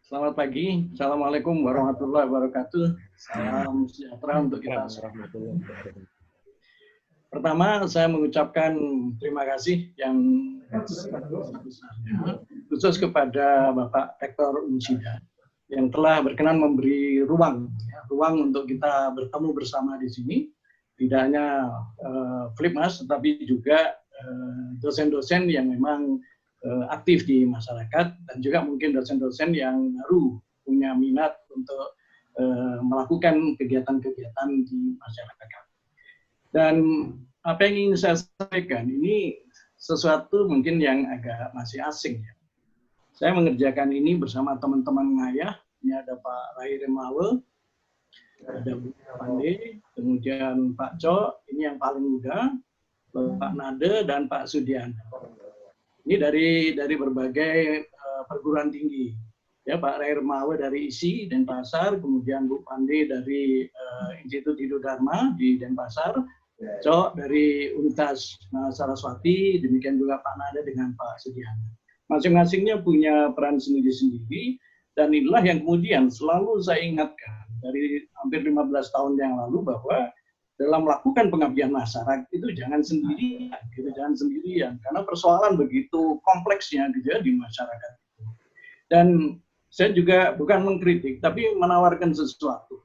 Selamat pagi. Assalamualaikum warahmatullahi wabarakatuh. Salam sejahtera untuk kita semua. Pertama, saya mengucapkan terima kasih yang sebesar-besarnya khusus kepada Bapak Rektor Unsida yang telah berkenan memberi ruang untuk kita bertemu bersama di sini. Tidak hanya Flipmas, tetapi juga dosen-dosen yang memang aktif di masyarakat dan juga mungkin dosen-dosen yang baru punya minat untuk melakukan kegiatan-kegiatan di masyarakat. Dan apa yang ingin saya sampaikan ini sesuatu mungkin yang agak masih asing ya. Saya mengerjakan ini bersama teman-teman ngayah. Ini ada Pak Rai Remawe, ada Bu Pande, kemudian Pak Co, ini yang paling muda, Pak Nade, dan Pak Sudiana. Ini dari berbagai perguruan tinggi. Ya, Pak Rai Remawe dari ISI, Denpasar, kemudian Bu Pande dari Institut Hidu Dharma di Denpasar, Co dari Universitas Saraswati, demikian juga Pak Nade dengan Pak Sudiana. Masing-masingnya punya peran sendiri-sendiri, dan inilah yang kemudian selalu saya ingatkan dari hampir 15 tahun yang lalu bahwa dalam melakukan pengabdian masyarakat itu jangan sendirian, karena persoalan begitu kompleksnya gitu ya di masyarakat. Dan saya juga bukan mengkritik, tapi menawarkan sesuatu.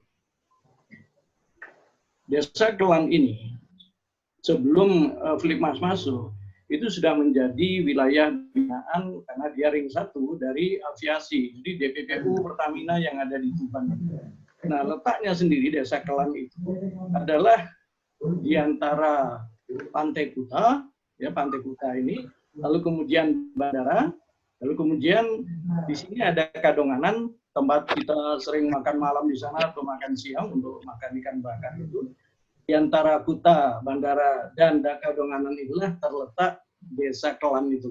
Desa Kelan ini sebelum Flipmas masuk itu sudah menjadi wilayah binaan karena dia ring 1 dari aviasi. Jadi DPPU Pertamina yang ada di Tuban. Nah, letaknya sendiri Desa Kelan itu adalah di antara Pantai Kuta, ya Pantai Kuta ini, lalu kemudian bandara, lalu kemudian di sini ada Kadonganan, tempat kita sering makan malam di sana atau makan siang untuk makan ikan bakar itu. Di antara Kuta, bandara, dan Kadonganan itulah terletak Desa Kelan itu,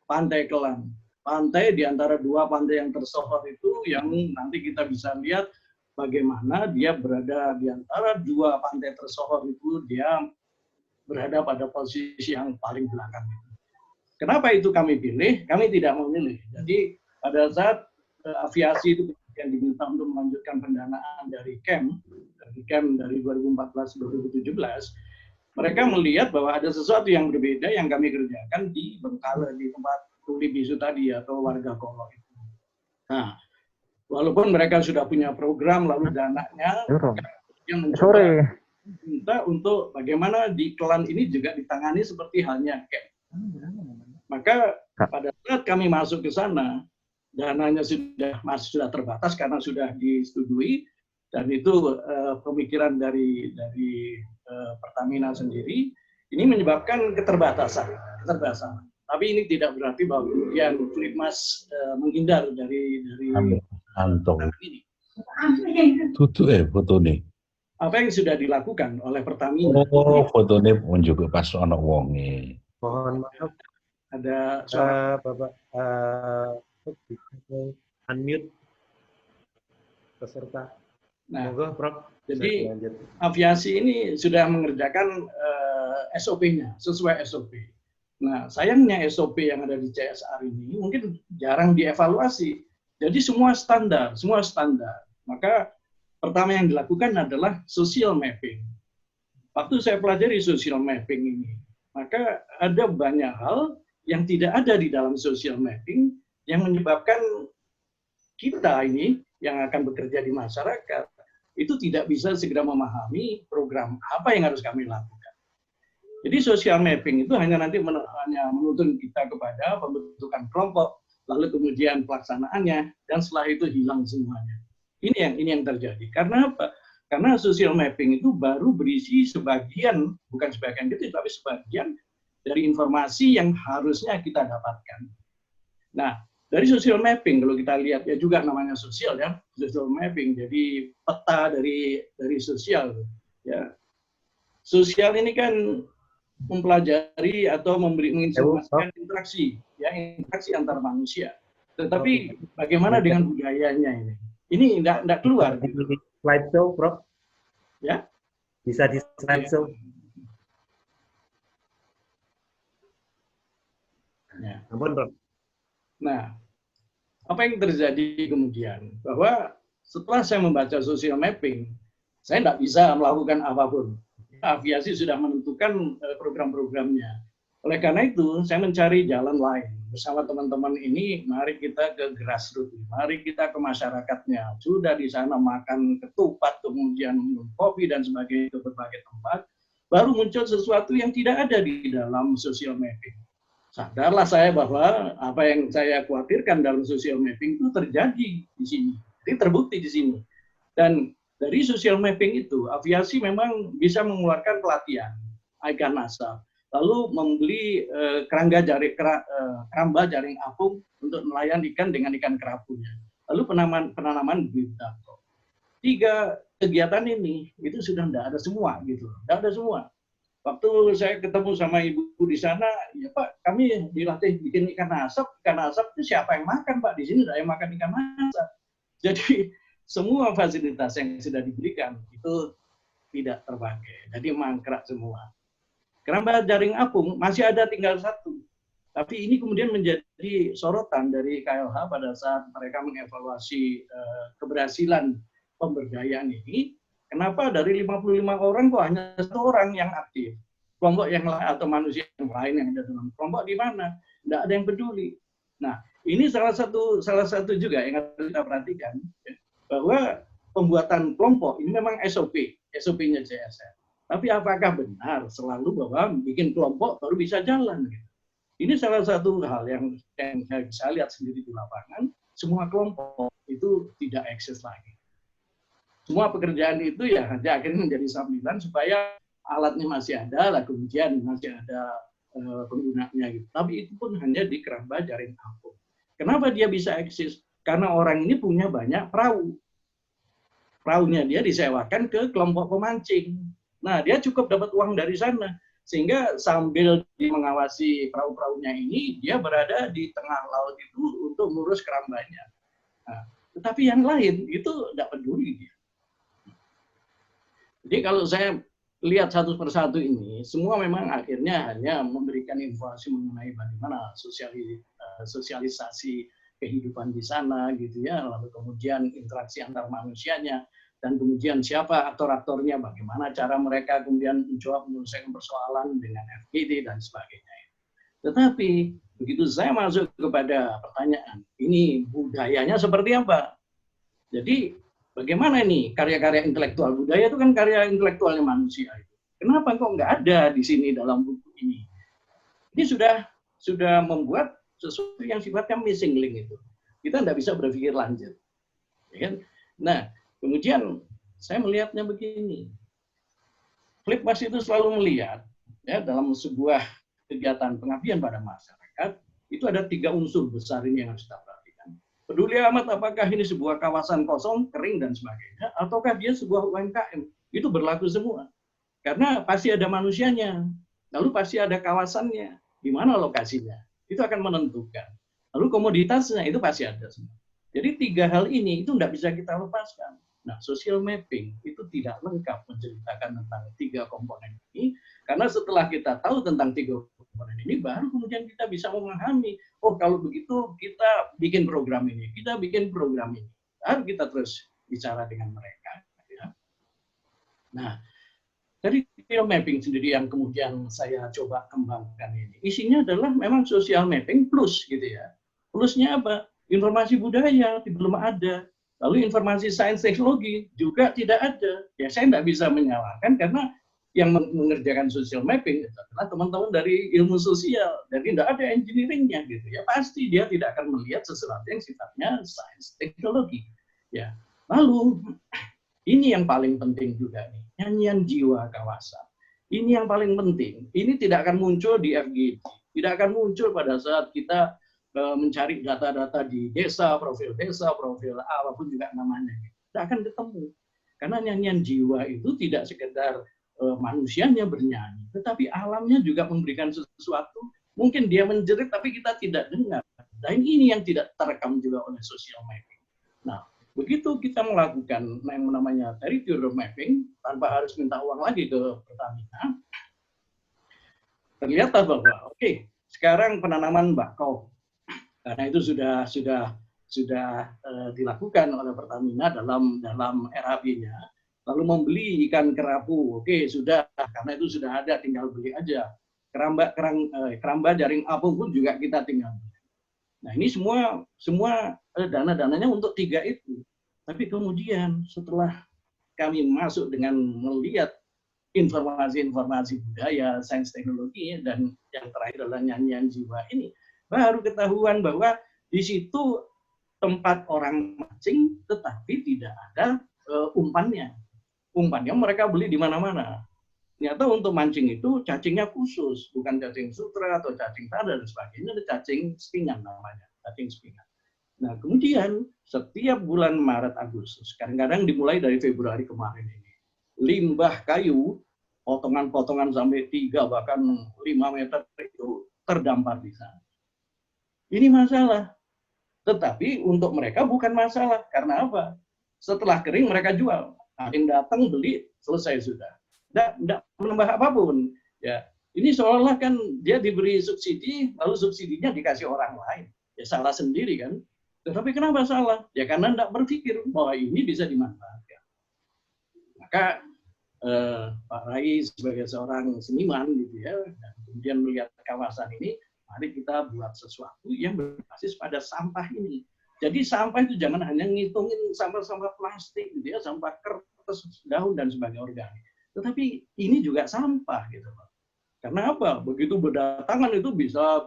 Pantai Kelan. Pantai di antara dua pantai yang tersohor itu yang nanti kita bisa lihat bagaimana dia berada di antara dua pantai tersohor itu, dia berada pada posisi yang paling belakang. Kenapa itu kami pilih? Kami tidak memilih. Jadi pada saat aviasi itu yang diminta untuk melanjutkan pendanaan dari KEM dari 2014-2017, mereka melihat bahwa ada sesuatu yang berbeda yang kami kerjakan di Bengkale, di tempat Tuli Bisu tadi atau warga Kolok itu. Nah, walaupun mereka sudah punya program lalu dananya, yang mencoba minta untuk bagaimana di Kelan ini juga ditangani seperti halnya KEM. Maka pada saat kami masuk ke sana, dananya sudah terbatas karena sudah disetujui, dan itu pemikiran dari Pertamina sendiri. Ini menyebabkan keterbatasan. Tapi ini tidak berarti bahwa kemudian Flipmas menghindar dari ini. Foto nih. Apa yang sudah dilakukan oleh Pertamina? Oh, fotonya menunjuk pas ono wonge. Mohon maaf, ada suara Bapak unmute peserta. Nah, Moga, Prof. Jadi aviasi ini sudah mengerjakan SOP-nya sesuai SOP. Nah, sayangnya SOP yang ada di CSR ini mungkin jarang dievaluasi. Jadi semua standar. Maka pertama yang dilakukan adalah social mapping. Waktu saya pelajari social mapping ini, maka ada banyak hal yang tidak ada di dalam social mapping yang menyebabkan kita ini yang akan bekerja di masyarakat itu tidak bisa segera memahami program apa yang harus kami lakukan. Jadi social mapping itu hanya menuntun kita kepada pembentukan kelompok, lalu kemudian pelaksanaannya, dan setelah itu hilang semuanya. Ini yang terjadi. Karena apa? Karena social mapping itu baru berisi sebagian, bukan sebagian gitu, tapi sebagian dari informasi yang harusnya kita dapatkan. Nah, dari social mapping kalau kita lihat ya juga namanya sosial ya, social mapping. Jadi peta dari sosial ya. Sosial ini kan mempelajari atau menginformasikan interaksi antar manusia. Tetapi bagaimana dengan budayanya ini? Ini enggak keluar. Slideshow, Prof. Ya. Bisa di slideshow. Ya. Ampun, Prof. Nah, Apa yang terjadi kemudian? Bahwa setelah saya membaca social mapping, saya tidak bisa melakukan apapun. Aviasi sudah menentukan program-programnya. Oleh karena itu, saya mencari jalan lain. Bersama teman-teman ini, mari kita ke grassroots, mari kita ke masyarakatnya. Sudah di sana makan ketupat, kemudian minum kopi dan sebagainya ke berbagai tempat, baru muncul sesuatu yang tidak ada di dalam social mapping. Sadarlah saya bahwa apa yang saya khawatirkan dalam social mapping itu terjadi di sini. Jadi terbukti di sini. Dan dari social mapping itu, aviasi memang bisa mengeluarkan pelatihan, ikan asap, lalu membeli keramba jaring apung untuk nelayan ikan dengan ikan kerapunya, lalu penanaman bibit dapur. 3 kegiatan ini itu sudah tidak ada semua, gitu, tidak ada semua. Waktu saya ketemu sama ibu di sana, ya Pak, kami dilatih bikin ikan asap itu siapa yang makan Pak? Di sini tidak yang makan ikan asap. Jadi semua fasilitas yang sudah diberikan itu tidak terpakai, jadi mangkrak semua. Keramba jaring apung masih ada tinggal 1, tapi ini kemudian menjadi sorotan dari KLH pada saat mereka mengevaluasi keberhasilan pemberdayaan ini. Kenapa dari 55 orang kok hanya 1 orang yang aktif? Kelompok yang lain atau manusia yang lain yang ada dalam kelompok di mana? Tidak ada yang peduli. Nah, ini salah satu juga yang harus kita perhatikan, bahwa pembuatan kelompok ini memang SOP-nya CSR. Tapi apakah benar selalu bahwa bikin kelompok baru bisa jalan? Ini salah satu hal yang saya bisa lihat sendiri di lapangan. Semua kelompok itu tidak eksis lagi. Semua pekerjaan itu ya akhirnya menjadi sambilan supaya alatnya masih ada, lah kemudian masih ada penggunanya gitu. Tapi itu pun hanya di keramba jaring apung. Kenapa dia bisa eksis? Karena orang ini punya banyak perahu. Perahunya dia disewakan ke kelompok pemancing. Nah, dia cukup dapat uang dari sana. Sehingga sambil dia mengawasi perahu-perahunya ini, dia berada di tengah laut itu untuk ngurus kerambanya. Nah, tetapi yang lain itu tidak peduli dia. Jadi kalau saya lihat satu persatu ini, semua memang akhirnya hanya memberikan informasi mengenai bagaimana sosialisasi kehidupan di sana, gitu ya, lalu kemudian interaksi antar manusianya, dan kemudian siapa aktor-aktornya, bagaimana cara mereka kemudian mencoba menyelesaikan persoalan dengan FGD dan sebagainya. Tetapi begitu saya masuk kepada pertanyaan, ini budayanya seperti apa? Jadi bagaimana ini karya-karya intelektual? Budaya itu kan karya intelektualnya manusia. Kenapa kok nggak ada di sini dalam buku ini? Ini sudah membuat sesuatu yang sifatnya missing link itu. Kita nggak bisa berpikir lanjut. Nah, kemudian saya melihatnya begini. Flipmas itu selalu melihat ya dalam sebuah kegiatan pengabdian pada masyarakat itu ada 3 unsur besar ini yang harus kita perhatikan. Peduli amat apakah ini sebuah kawasan kosong, kering, dan sebagainya, ataukah dia sebuah UMKM. Itu berlaku semua. Karena pasti ada manusianya, lalu pasti ada kawasannya, di mana lokasinya. Itu akan menentukan. Lalu komoditasnya itu pasti ada semua. Jadi 3 hal ini itu tidak bisa kita lepaskan. Nah, social mapping itu tidak lengkap menceritakan tentang 3 komponen ini, karena setelah kita tahu tentang 3 komponen ini, baru kemudian kita bisa memahami, oh kalau begitu kita bikin program ini, kita bikin program ini. Baru kita terus bicara dengan mereka. Ya. Nah, dari social mapping sendiri yang kemudian saya coba kembangkan ini, isinya adalah memang social mapping plus gitu ya. Plusnya apa? Informasi budaya belum ada. Lalu informasi sains teknologi juga tidak ada. Ya saya tidak bisa menyalahkan karena yang mengerjakan social mapping itu adalah teman-teman dari ilmu sosial. Jadi tidak ada engineeringnya gitu ya. Pasti dia tidak akan melihat sesuatu yang sifatnya sains teknologi. Ya. Lalu ini yang paling penting juga nih, nyanyian jiwa kawasan. Ini yang paling penting. Ini tidak akan muncul di FGD, tidak akan muncul pada saat kita mencari data-data di desa, profil apapun juga namanya. Tidak akan ketemu. Karena nyanyian jiwa itu tidak sekedar manusianya bernyanyi, tetapi alamnya juga memberikan sesuatu. Mungkin dia menjerit, tapi kita tidak dengar. Dan ini yang tidak terekam juga oleh social mapping. Nah, begitu kita melakukan yang namanya territorial mapping, tanpa harus minta uang lagi ke Pertamina, ternyata bahwa oke, sekarang penanaman bakau, karena itu sudah dilakukan oleh Pertamina dalam RAB-nya, lalu membeli ikan kerapu. Oke, sudah, karena itu sudah ada, tinggal beli aja. Keramba jaring apung pun juga kita tinggal beli. Nah, ini semua dana-dananya untuk 3 itu. Tapi kemudian setelah kami masuk dengan melihat informasi-informasi budaya, sains teknologi, dan yang terakhir adalah nyanyian jiwa ini, baru ketahuan bahwa di situ tempat orang mancing, tetapi tidak ada umpannya. Umpannya mereka beli di mana-mana. Ternyata untuk mancing itu cacingnya khusus, bukan cacing sutra atau cacing tada dan sebagainya, ada cacing spingan namanya, cacing spingan. Nah, kemudian setiap bulan Maret Agustus, kadang-kadang dimulai dari Februari kemarin ini, limbah kayu, potongan-potongan sampai 3 bahkan 5 meter itu terdampar di sana. Ini masalah. Tetapi untuk mereka bukan masalah. Karena apa? Setelah kering mereka jual. Ada yang datang beli, selesai sudah. Tidak menambah apapun. Ya, ini seolah-olah kan dia diberi subsidi, lalu subsidinya dikasih orang lain. Ya salah sendiri kan. Tetapi kenapa salah? Ya karena tidak berpikir bahwa ini bisa dimanfaatkan. Maka Pak Rai sebagai seorang seniman gitu ya, dan kemudian melihat kawasan ini, mari kita buat sesuatu yang berbasis pada sampah ini. Jadi sampah itu jangan hanya ngitungin sampah-sampah plastik gitu ya, sampah kertas, daun dan sebagainya organik. Tetapi ini juga sampah gitu Pak. Karena apa? Begitu berdatangan itu bisa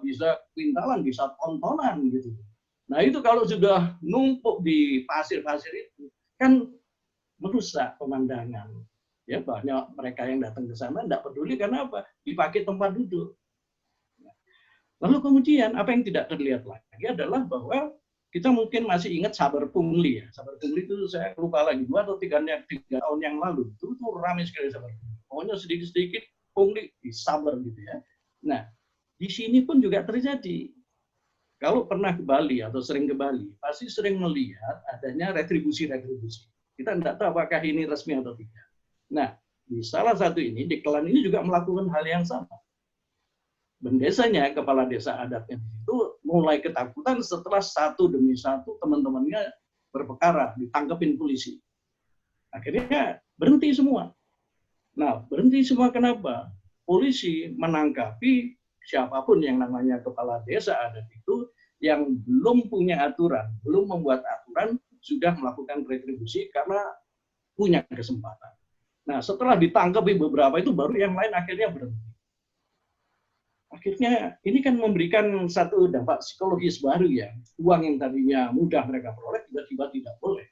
kuintalan, bisa tontonan gitu. Nah itu kalau sudah numpuk di pasir-pasir itu kan merusak pemandangan. Ya banyak mereka yang datang ke sana tidak peduli karena apa? Dipakai tempat duduk. Lalu kemudian apa yang tidak terlihat lagi adalah bahwa kita mungkin masih ingat Sabar Pungli ya. Sabar Pungli itu saya lupa lagi 2 atau 3 tahun yang lalu itu ramai sekali Sabar Pungli. Pokoknya sedikit-sedikit pungli disabar gitu ya. Nah di sini pun juga terjadi. Kalau pernah ke Bali atau sering ke Bali, pasti sering melihat adanya retribusi-retribusi. Kita tidak tahu apakah ini resmi atau tidak. Nah, di salah satu ini, di Klan ini juga melakukan hal yang sama. Bendesanya, kepala desa adatnya itu mulai ketakutan setelah satu demi satu teman-temannya berperkara, ditangkepin polisi. Akhirnya berhenti semua. Nah, berhenti semua kenapa? Polisi menangkapi siapapun yang namanya kepala desa adat itu yang belum punya aturan, belum membuat aturan, sudah melakukan retribusi karena punya kesempatan. Nah, setelah ditangkapi beberapa itu baru yang lain akhirnya berhenti. Akhirnya ini kan memberikan satu dampak psikologis baru ya. Uang yang tadinya mudah mereka peroleh tiba-tiba tidak boleh.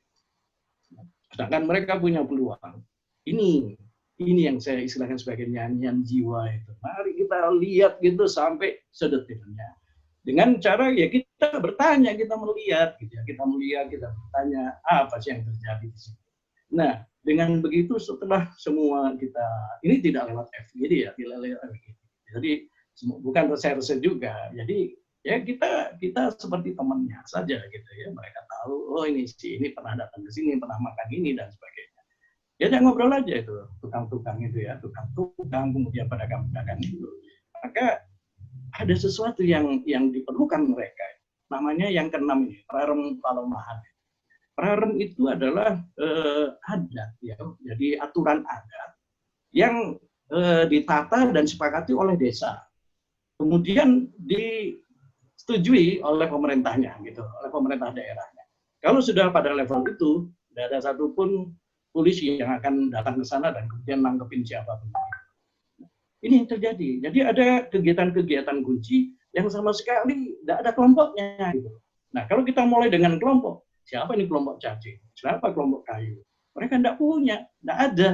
Sedangkan mereka punya peluang. Ini yang saya istilahkan sebagai nyanyian jiwa itu. Mari kita lihat gitu sampai sedetilnya. Dengan cara ya kita bertanya, kita melihat, gitu ya. Kita melihat, kita bertanya apa sih yang terjadi di sini. Nah, dengan begitu setelah semua kita, ini tidak lewat FGD ya, tidak lewat FGD. Jadi bukan reserse juga. Jadi ya kita seperti temannya saja gitu ya. Mereka tahu, oh ini pernah datang ke sini, pernah makan ini dan sebagainya. Ya jangan ngobrol aja itu tukang-tukang itu ya, tukang-tukang kemudian pedagang-pedagang itu. Maka ada sesuatu yang diperlukan mereka. Namanya yang keenam ini, prarem palemahan. Prarem itu adalah adat ya, jadi aturan adat yang ditata dan disepakati oleh desa. Kemudian disetujui oleh pemerintahnya gitu, oleh pemerintah daerahnya. Kalau sudah pada level itu, tidak ada satupun polisi yang akan datang ke sana dan kemudian nangkepin siapapun. Ini yang terjadi. Jadi ada kegiatan-kegiatan kunci yang sama sekali tidak ada kelompoknya. Gitu. Nah kalau kita mulai dengan kelompok, siapa ini kelompok cacing? Siapa kelompok kayu? Mereka tidak punya, tidak ada.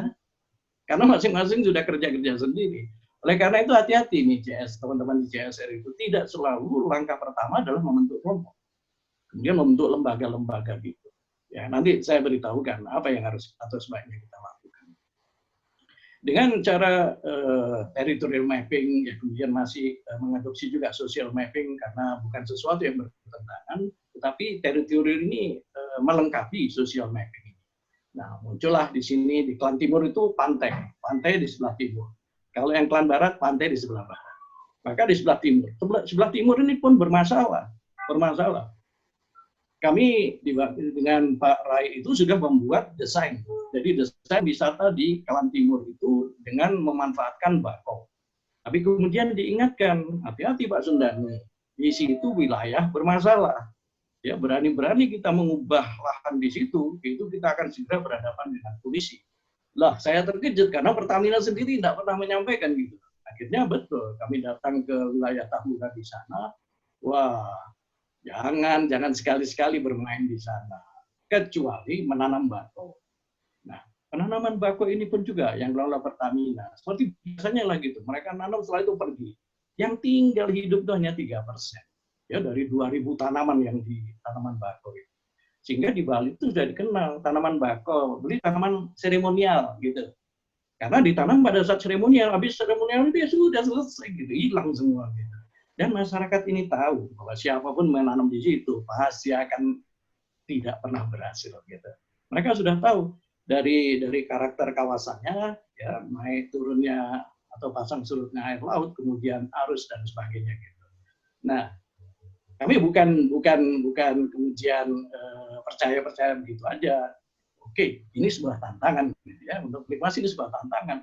Karena masing-masing sudah kerja-kerja sendiri. Oleh karena itu hati-hati nih CS, teman-teman di CSR itu tidak selalu langkah pertama adalah membentuk kelompok. Kemudian membentuk lembaga-lembaga gitu. Ya, nanti saya beritahukan apa yang harus atau sebaiknya kita lakukan. Dengan cara territorial mapping, ya kemudian masih mengadopsi juga social mapping karena bukan sesuatu yang bertentangan, tetapi territorial ini melengkapi social mapping. Nah, muncullah di sini di Klan Timur itu pantai di sebelah timur. Kalau yang Klan Barat, pantai di sebelah barat. Maka di sebelah timur ini pun bermasalah. kami dengan Pak Rai itu sudah membuat desain. Jadi desain wisata di Kalam Timur itu dengan memanfaatkan bakau. Tapi kemudian diingatkan, hati-hati Pak Sundani, di situ wilayah bermasalah. Ya, berani-berani kita mengubah lahan di situ, itu kita akan segera berhadapan dengan polisi. Lah, saya terkejut karena Pertamina sendiri tidak pernah menyampaikan gitu. Akhirnya betul, kami datang ke wilayah Tahura di sana. Wah, jangan sekali-sekali bermain di sana, kecuali menanam bakau. Nah, penanaman bakau ini pun juga yang dikelola Pertamina. Seperti biasanya lah gitu, mereka nanam setelah itu pergi. Yang tinggal hidup itu hanya 3%. Ya, dari 2.000 tanaman yang di tanaman bakau itu. Sehingga di Bali itu sudah dikenal tanaman bakau, beli tanaman seremonial gitu. Karena ditanam pada saat seremonial, habis seremonial itu ya sudah selesai gitu, hilang semua gitu. Dan masyarakat ini tahu bahwa siapapun menanam di situ pasti akan tidak pernah berhasil gitu. Mereka sudah tahu dari karakter kawasannya, ya, naik turunnya atau pasang surutnya air laut, kemudian arus dan sebagainya gitu. Nah, kami bukan kemudian percaya begitu aja. Oke, ini sebuah tantangan gitu ya, untuk Flikmas ini sebuah tantangan.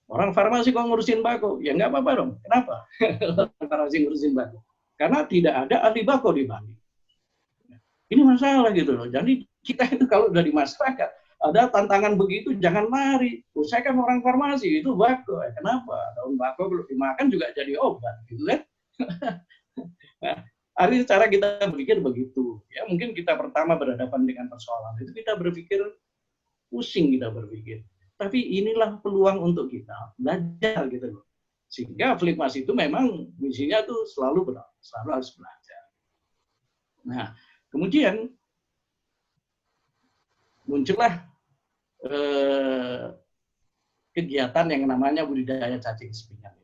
Orang farmasi kok ngurusin bakau? Ya nggak apa-apa dong. Kenapa? Farmasi ngurusin bakau. Karena tidak ada ahli bakau di Bali. Ini masalah gitu loh. Jadi kita itu kalau dari masyarakat ada tantangan begitu, jangan lari. Saya kan orang farmasi, itu bakau. Kenapa? Daun bakau kalau dimakan juga jadi obat, gitu kan? Nah, hari cara kita berpikir begitu. Ya mungkin kita pertama berhadapan dengan persoalan itu kita berpikir pusing, kita berpikir. Tapi inilah peluang untuk kita belajar gitu loh. Sehingga Flikmas itu memang misinya tuh selalu harus belajar. Nah, kemudian muncullah kegiatan yang namanya budidaya cacing spingan.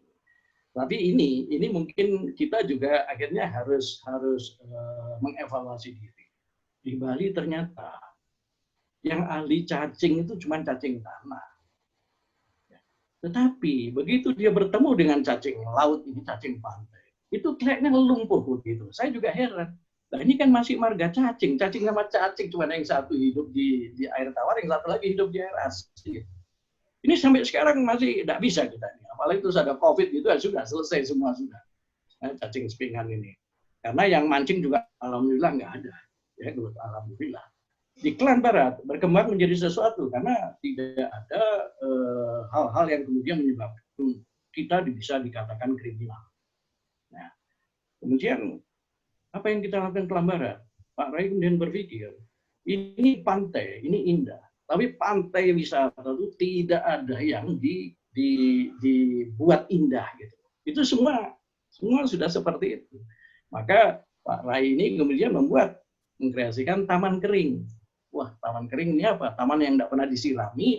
Tapi ini mungkin kita juga akhirnya harus mengevaluasi diri. Di Bali ternyata yang ahli cacing itu cuma cacing tanah. Tetapi begitu dia bertemu dengan cacing laut, ini cacing pantai, itu kayaknya lumpuh begitu. Saya juga heran. Nah ini kan masih marga cacing sama cacing cuma yang satu hidup di air tawar, yang satu lagi hidup di air asin. Ini sampai sekarang masih tidak bisa kita. Apalagi terus ada COVID gitu, ya sudah selesai semua sudah. Cacing spingan ini. Karena yang mancing juga alhamdulillah nggak ada. Ya, alhamdulillah. Di Klan Barat berkembang menjadi sesuatu karena tidak ada hal-hal yang kemudian menyebabkan kita bisa dikatakan kriminal. Nah, kemudian apa yang kita lakukan Klan Barat? Pak Rai kemudian berpikir, ini pantai, ini indah, tapi pantai wisata itu tidak ada yang dibuat indah gitu. Itu semua sudah seperti itu. Maka Pak Rai ini kemudian mengkreasikan taman kering. Wah, taman kering ini apa? Taman yang tidak pernah disirami,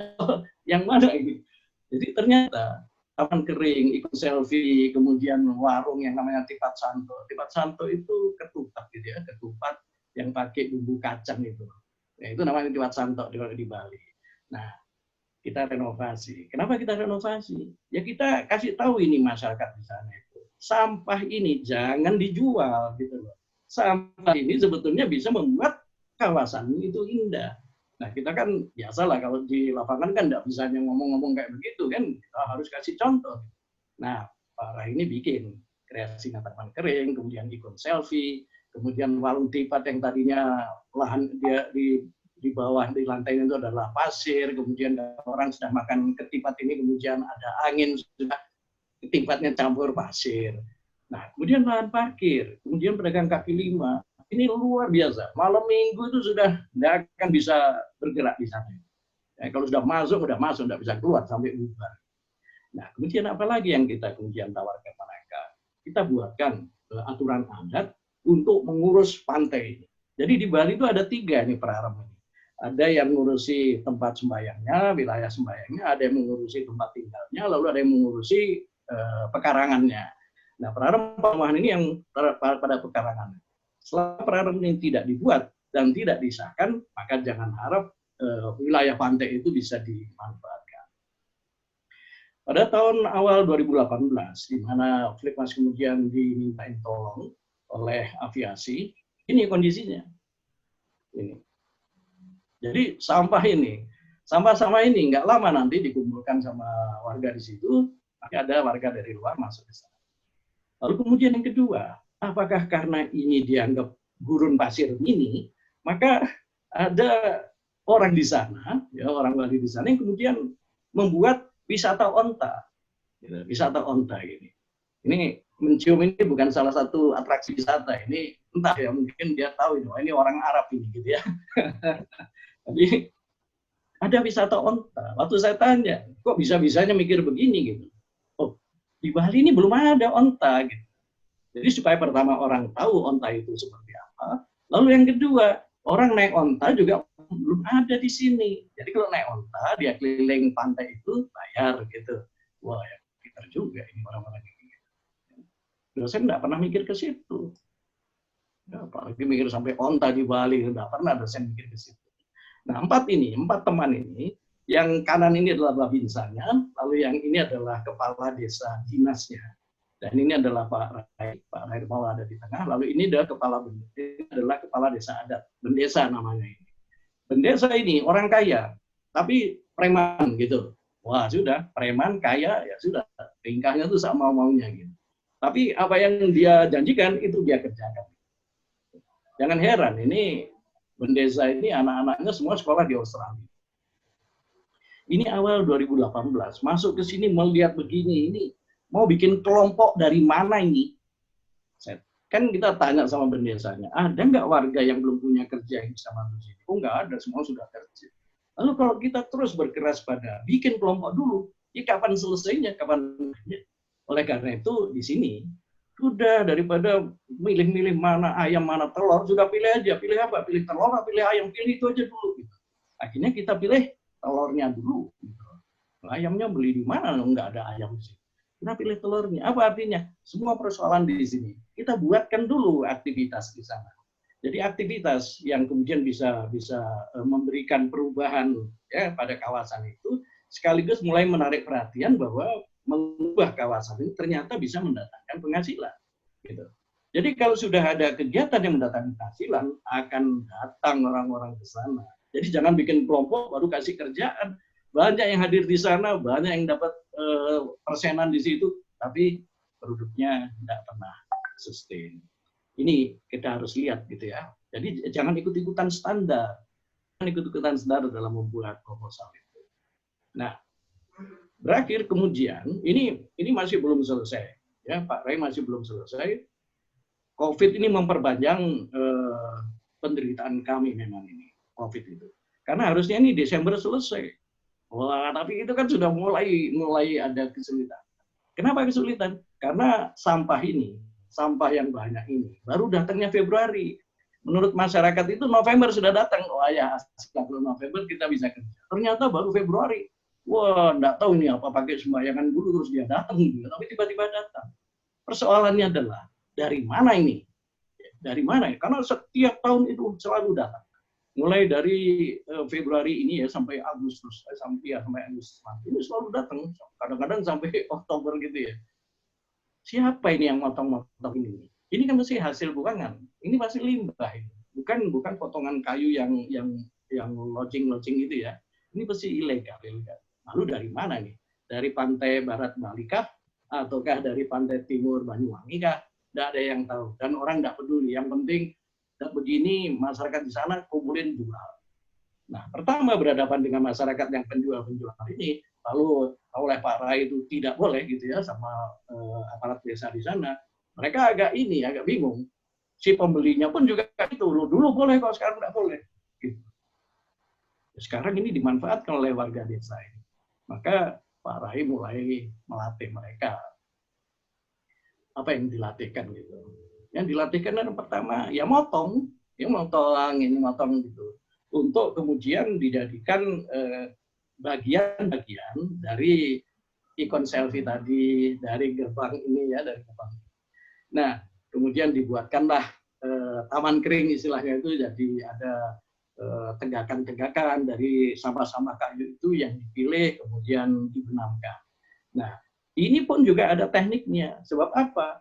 yang mana ini? Jadi ternyata taman kering, ikut selfie, kemudian warung yang namanya Tipat Santo. Tipat Santo itu ketupat gitu ya, ketupat yang pakai bumbu kacang itu. Ya, itu namanya Tipat Santo di Bali. Nah, kita renovasi. Kenapa kita renovasi? Ya kita kasih tahu ini masyarakat di sana itu. Sampah ini jangan dijual gitu loh. Sampah ini sebetulnya bisa membuat kawasan itu indah. Nah kita kan biasalah kalau di lapangan kan tidak bisa ngomong-ngomong kayak begitu kan, kita harus kasih contoh. Nah Pak Rai ini bikin kreasi taman kering, kemudian ikon selfie, kemudian warung tipat yang tadinya lahan dia di bawah di lantai itu adalah pasir, kemudian orang sudah makan ketipat ini, kemudian ada angin, sudah ketipatnya campur pasir. Nah kemudian lahan parkir, kemudian pedagang kaki lima. Ini luar biasa. Malam minggu itu sudah tidak akan bisa bergerak di sana. Ya, kalau sudah masuk, tidak bisa keluar sampai bubar. Nah, kemudian apa lagi yang kita kemudian tawarkan mereka? Kita buatkan aturan adat untuk mengurus pantai ini. Jadi di Bali itu ada 3 nih Praram ini. Ada yang mengurusi tempat sembayangnya, wilayah sembayangnya, ada yang mengurusi tempat tinggalnya, lalu ada yang mengurusi pekarangannya. Nah, Praram perumahan ini yang pada pekarangannya. Setelah peraturan ini tidak dibuat dan tidak disahkan, maka jangan harap wilayah pantai itu bisa dimanfaatkan. Pada tahun awal 2018, di mana Flikmas kemudian dimintain tolong oleh aviasi, ini kondisinya. Ini. Jadi sampah ini nggak lama nanti dikumpulkan sama warga di situ, nanti ada warga dari luar masuk ke sana. Lalu kemudian yang kedua, apakah karena ini dianggap gurun pasir ini, maka ada orang di sana, ya orang Bali di sana yang kemudian membuat wisata onta, wisata onta ini. Ini mencium ini bukan salah satu atraksi wisata, ini entah ya mungkin dia tahu ini orang Arab ini gitu ya. Jadi ada wisata onta. Waktu saya tanya, kok bisa-bisanya mikir begini gitu. Oh, di Bali ini belum ada onta gitu. Jadi supaya pertama orang tahu onta itu seperti apa. Lalu yang kedua, orang naik onta juga belum ada di sini. Jadi kalau naik onta, dia keliling pantai itu bayar gitu. Wah, ya pintar juga ini orang-orang ini. Dosen nggak pernah mikir ke situ. Ya, apalagi mikir sampai onta di Bali, nggak pernah dosen mikir ke situ. Nah, empat teman ini, yang kanan ini adalah babinsannya, lalu yang ini adalah kepala desa dinasnya, dan ini adalah Pak Rai Mau ada di tengah, lalu ini adalah kepala desa adat, bendesa namanya ini. Bendesa ini orang kaya, tapi preman gitu. Wah sudah, preman kaya ya sudah, tingkahnya tuh sama maunya gitu. Tapi apa yang dia janjikan itu dia kerjakan. Jangan heran, ini bendesa ini anak-anaknya semua sekolah di Australia. Ini awal 2018, masuk ke sini melihat begini, ini mau bikin kelompok dari mana ini? Kan kita tanya sama bendesanya, ada nggak warga yang belum punya kerja yang bisa masuk sini? Oh nggak ada, semua sudah kerja. Lalu kalau kita terus berkeras pada bikin kelompok dulu, ya kapan selesainya, kapan? Oleh karena itu di sini sudah daripada milih-milih mana ayam mana telur, sudah pilih aja, pilih apa? Pilih telur, pilih ayam, pilih itu aja dulu. Gitu. Akhirnya kita pilih telurnya dulu. Gitu. Ayamnya beli di mana? Nggak ada ayam sih. Kita pilih telurnya. Apa artinya? Semua persoalan di sini. Kita buatkan dulu aktivitas di sana. Jadi aktivitas yang kemudian bisa memberikan perubahan ya pada kawasan itu, sekaligus mulai menarik perhatian bahwa mengubah kawasan ini ternyata bisa mendatangkan penghasilan. Gitu. Jadi kalau sudah ada kegiatan yang mendatangkan penghasilan, akan datang orang-orang ke sana. Jadi jangan bikin kelompok baru kasih kerjaan. Banyak yang hadir di sana, banyak yang dapat persenan di situ, tapi produknya tidak pernah sustain. Ini kita harus lihat gitu ya. Jadi jangan ikut-ikutan standar. Jangan ikut-ikutan standar dalam membuat proposal itu. Nah, berakhir kemudian ini masih belum selesai ya Pak Rai masih belum selesai. COVID ini memperpanjang penderitaan kami memang ini COVID itu karena harusnya ini Desember selesai. Wah tapi itu kan sudah mulai ada kesulitan. Kenapa kesulitan? Karena sampah yang banyak ini baru datangnya Februari. Menurut masyarakat itu November sudah datang. Oh ya setelah November kita bisa kerja. Ternyata baru Februari. Wah, enggak tahu ini apa pakai sembayangan dulu terus dia datang gitu. Tapi tiba-tiba datang. Persoalannya adalah dari mana ini? Dari mana? Karena setiap tahun itu selalu datang. Mulai dari Februari ini ya sampai Agustus, sampai Agustus ini selalu datang. Kadang-kadang sampai Oktober gitu ya. Siapa ini yang motong-motong ini? Ini kan masih hasil buangan. Ini masih limbah. Bukan potongan kayu yang lodging itu ya. Ini pasti ilegal. Lalu dari mana nih? Dari pantai barat Bali kah? Ataukah dari pantai timur Banyuwangi kah? Tidak ada yang tahu. Dan orang tidak peduli. Yang penting begini masyarakat di sana kumpulin jual. Nah, pertama berhadapan dengan masyarakat yang penjual-penjual ini, lalu oleh Pak Rai itu tidak boleh gitu ya sama aparat desa di sana. Mereka agak bingung. Si pembelinya pun juga itu, dulu boleh kok sekarang tidak boleh. Gitu. Sekarang ini dimanfaatkan oleh warga desa ini. Maka Pak Rai mulai melatih mereka. Apa yang dilatihkan gitu? Yang dilatihkan yang pertama ya motong gitu. Untuk kemudian dijadikan bagian-bagian dari ikon selfie tadi, dari gerbang ini ya, dari gerbang. Nah, kemudian dibuatkanlah taman kering istilahnya itu, jadi ada tegakan-tegakan dari sampah-sampah kayu itu yang dipilih kemudian dibenamkan. Nah, ini pun juga ada tekniknya. Sebab apa?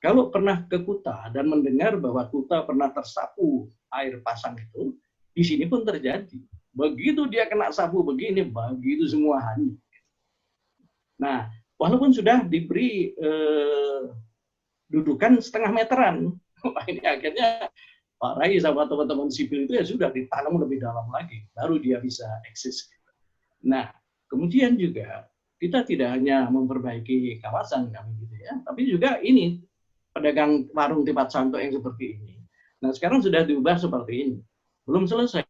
kalau pernah ke Kuta dan mendengar bahwa Kuta pernah tersapu air pasang itu, di sini pun terjadi. Begitu dia kena sapu begini, begitu semua hanyut. Nah, walaupun sudah diberi dudukan setengah meteran, ini akhirnya Pak Rai sama teman-teman sipil itu ya sudah ditanam lebih dalam lagi, baru dia bisa eksis. Nah, kemudian juga kita tidak hanya memperbaiki kawasan kami gitu ya, tapi juga ini pedagang warung tempat santo yang seperti ini. Nah, sekarang sudah diubah seperti ini. Belum selesai,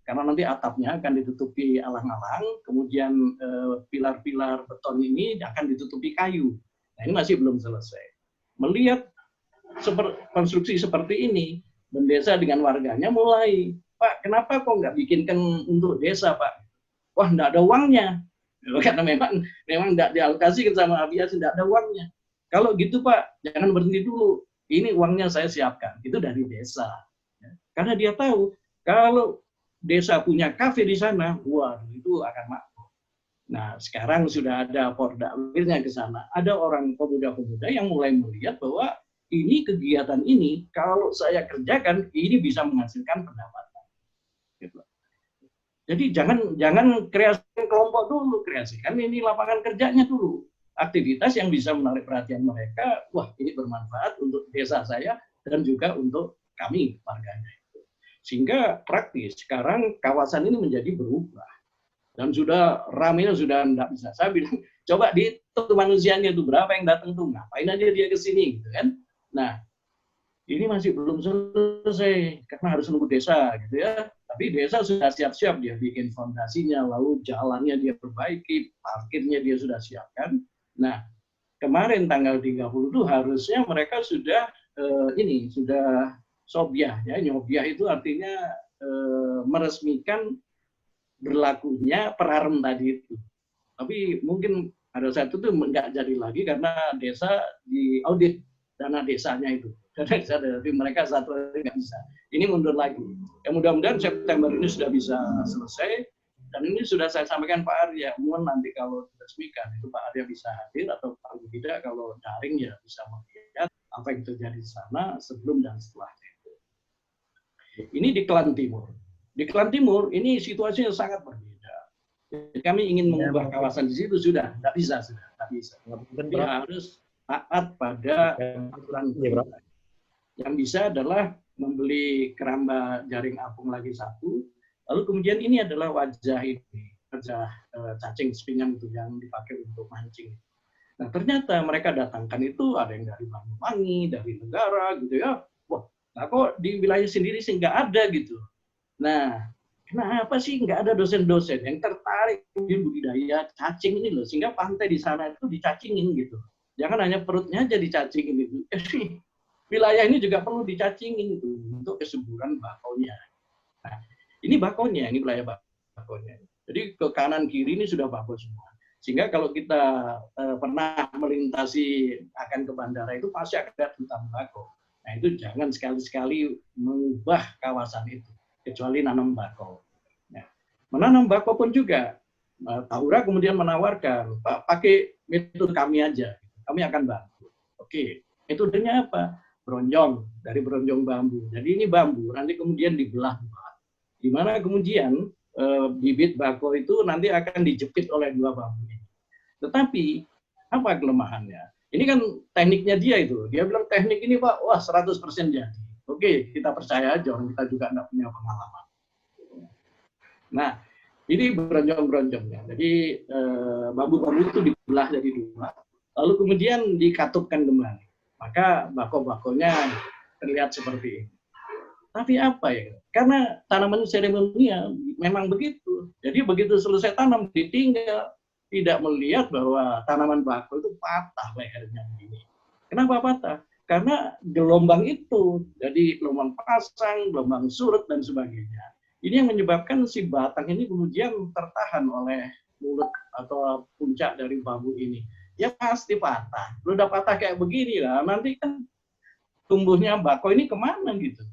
karena nanti atapnya akan ditutupi alang-alang, kemudian pilar-pilar beton ini akan ditutupi kayu. Nah, ini masih belum selesai. Melihat konstruksi seperti ini, Desa dengan warganya mulai, Pak, kenapa kok nggak bikinkan untuk desa, Pak? Wah, nggak ada uangnya. Karena memang nggak dialokasi sama aviasi, nggak ada uangnya. Kalau gitu Pak, jangan berhenti dulu. Ini uangnya saya siapkan. Itu dari desa. Karena dia tahu, kalau desa punya kafe di sana, wah itu akan makmur. Nah, sekarang sudah ada Pordawirnya ke sana. Ada orang pemuda-pemuda yang mulai melihat bahwa ini kegiatan ini, kalau saya kerjakan, ini bisa menghasilkan pendapatan. Gitu. Jadi jangan kreasi kelompok dulu, kreasikan ini lapangan kerjanya dulu. Aktivitas yang bisa menarik perhatian mereka, wah ini bermanfaat untuk desa saya dan juga untuk kami warganya. Sehingga praktis sekarang kawasan ini menjadi berubah dan sudah ramenya sudah tidak bisa. Saya bilang coba dihitung manusianya itu berapa yang datang tuh, ngapain aja dia ke sini gitu kan. Nah, ini masih belum selesai karena harus nunggu desa gitu ya. Tapi desa sudah siap-siap, dia bikin fondasinya, lalu jalannya dia perbaiki, parkirnya dia sudah siapkan. Nah, kemarin tanggal 30 itu harusnya mereka sudah sudah sobyah ya. Nyobyah itu artinya meresmikan berlakunya perarem tadi itu. Tapi mungkin pada saat itu nggak jadi lagi karena desa diaudit dana desanya itu. Karena dari mereka satu hari nggak bisa. Ini mundur lagi. Ya mudah-mudahan September ini sudah bisa selesai. Dan ini sudah saya sampaikan Pak Arya. Mohon nanti kalau diresmikan itu Pak Arya bisa hadir atau paling tidak kalau daring ya bisa melihat apa yang terjadi di sana sebelum dan setelahnya. Ini di Klan Timur. Di Klan Timur ini situasinya sangat berbeda. Jadi kami ingin mengubah kawasan di situ sudah nggak bisa. Dia harus taat pada aturan. Yang bisa adalah membeli keramba jaring apung lagi satu, lalu kemudian ini adalah wajah cacing spinning itu yang dipakai untuk mancing. Nah ternyata mereka datangkan itu ada yang dari Banyuwangi, dari negara gitu ya. Wah, nah kok di wilayah sendiri sih nggak ada gitu. Nah, kenapa sih nggak ada dosen-dosen yang tertarik di budidaya cacing ini loh, sehingga pantai di sana itu dicacingin gitu. Jangan hanya perutnya aja dicacingin gitu. Wilayah ini juga perlu dicacingin itu untuk kesuburan bakonya. Nah, ini bakonya, ini wilayah bakonya. Jadi ke kanan kiri ini sudah bako semua. Sehingga kalau kita pernah melintasi akan ke bandara itu pasti ada hutan bako. Nah itu jangan sekali-sekali mengubah kawasan itu, kecuali nanam bako. Nah, menanam bako pun juga, Tahura kemudian menawarkan, Pak pakai metode kami aja, kami akan bantu. Oke, metodenya apa? Bronjong, dari bronjong bambu. Jadi ini bambu, nanti kemudian dibelah. Di mana kemudian bibit bako itu nanti akan dijepit oleh dua bambu ini. Tetapi, apa kelemahannya? Ini kan tekniknya dia itu. Dia bilang teknik ini Pak, wah 100% jadi. Oke, kita percaya aja, orang kita juga nggak punya pengalaman. Nah, ini bronjong-bronjongnya. Jadi bambu-bambu itu dibelah jadi dua, lalu kemudian dikatupkan kembali. Maka bako-bakonya terlihat seperti ini. Tapi apa ya? Karena tanaman seremonial memang begitu. Jadi begitu selesai tanam ditinggal, tidak melihat bahwa tanaman bako itu patah lehernya begini. Kenapa patah? Karena gelombang itu, jadi gelombang pasang, gelombang surut dan sebagainya. Ini yang menyebabkan si batang ini kemudian tertahan oleh mulut atau puncak dari bambu ini. Ya pasti patah. Udah patah kayak begini lah, nanti kan tumbuhnya bako ini kemana gitu.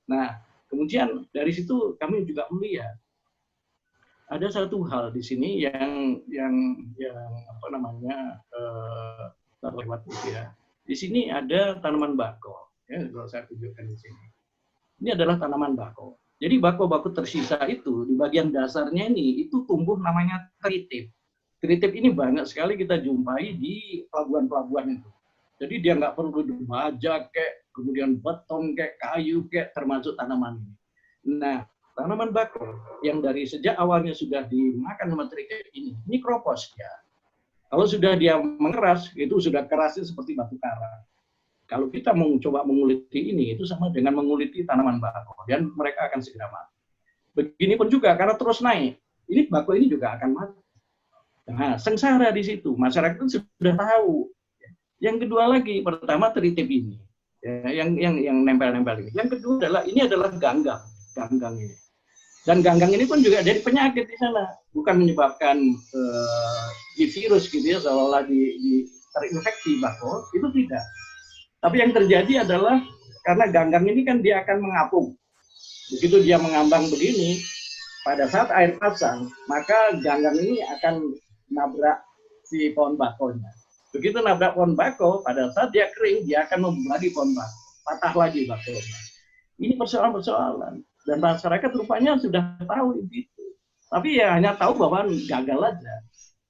Nah, kemudian dari situ kami juga melihat ada satu hal di sini yang apa namanya terlewat gitu ya. Di sini ada tanaman bako. Ya, kalau saya tunjukkan di sini. Ini adalah tanaman bako. Jadi bako-bako tersisa itu di bagian dasarnya ini itu tumbuh namanya tritip. Tritip ini banyak sekali kita jumpai di pelabuhan-pelabuhan itu. Jadi dia nggak perlu baja kayak, kemudian beton kayak, kayu kayak, termasuk tanaman ini. Nah, tanaman bako yang dari sejak awalnya sudah dimakan sama tritip ini kropos ya. Kalau sudah dia mengeras, itu sudah kerasnya seperti batu karang. Kalau kita mau coba menguliti ini, itu sama dengan menguliti tanaman bako, dan mereka akan segera mati. Begini pun juga, karena terus naik, ini bako ini juga akan mati. Nah, sengsara di situ, masyarakat itu sudah tahu. Yang kedua lagi, pertama tritip ini, ya, yang nempel-nempel ini. Yang kedua adalah ganggang ini. Dan ganggang ini pun juga jadi penyakit di sana, bukan menyebabkan di virus gitu ya, seolah-olah terinfeksi bako, itu tidak. Tapi yang terjadi adalah karena ganggang ini kan dia akan mengapung. Begitu dia mengambang begini, pada saat air pasang, maka ganggang ini akan nabrak si pohon bakonya. Begitu nabrak pohon bako, pada saat dia kering, dia akan membagi pohon bako. Patah lagi bakonya. Ini persoalan-persoalan. Dan masyarakat rupanya sudah tahu itu. Tapi ya hanya tahu bahwa gagal aja.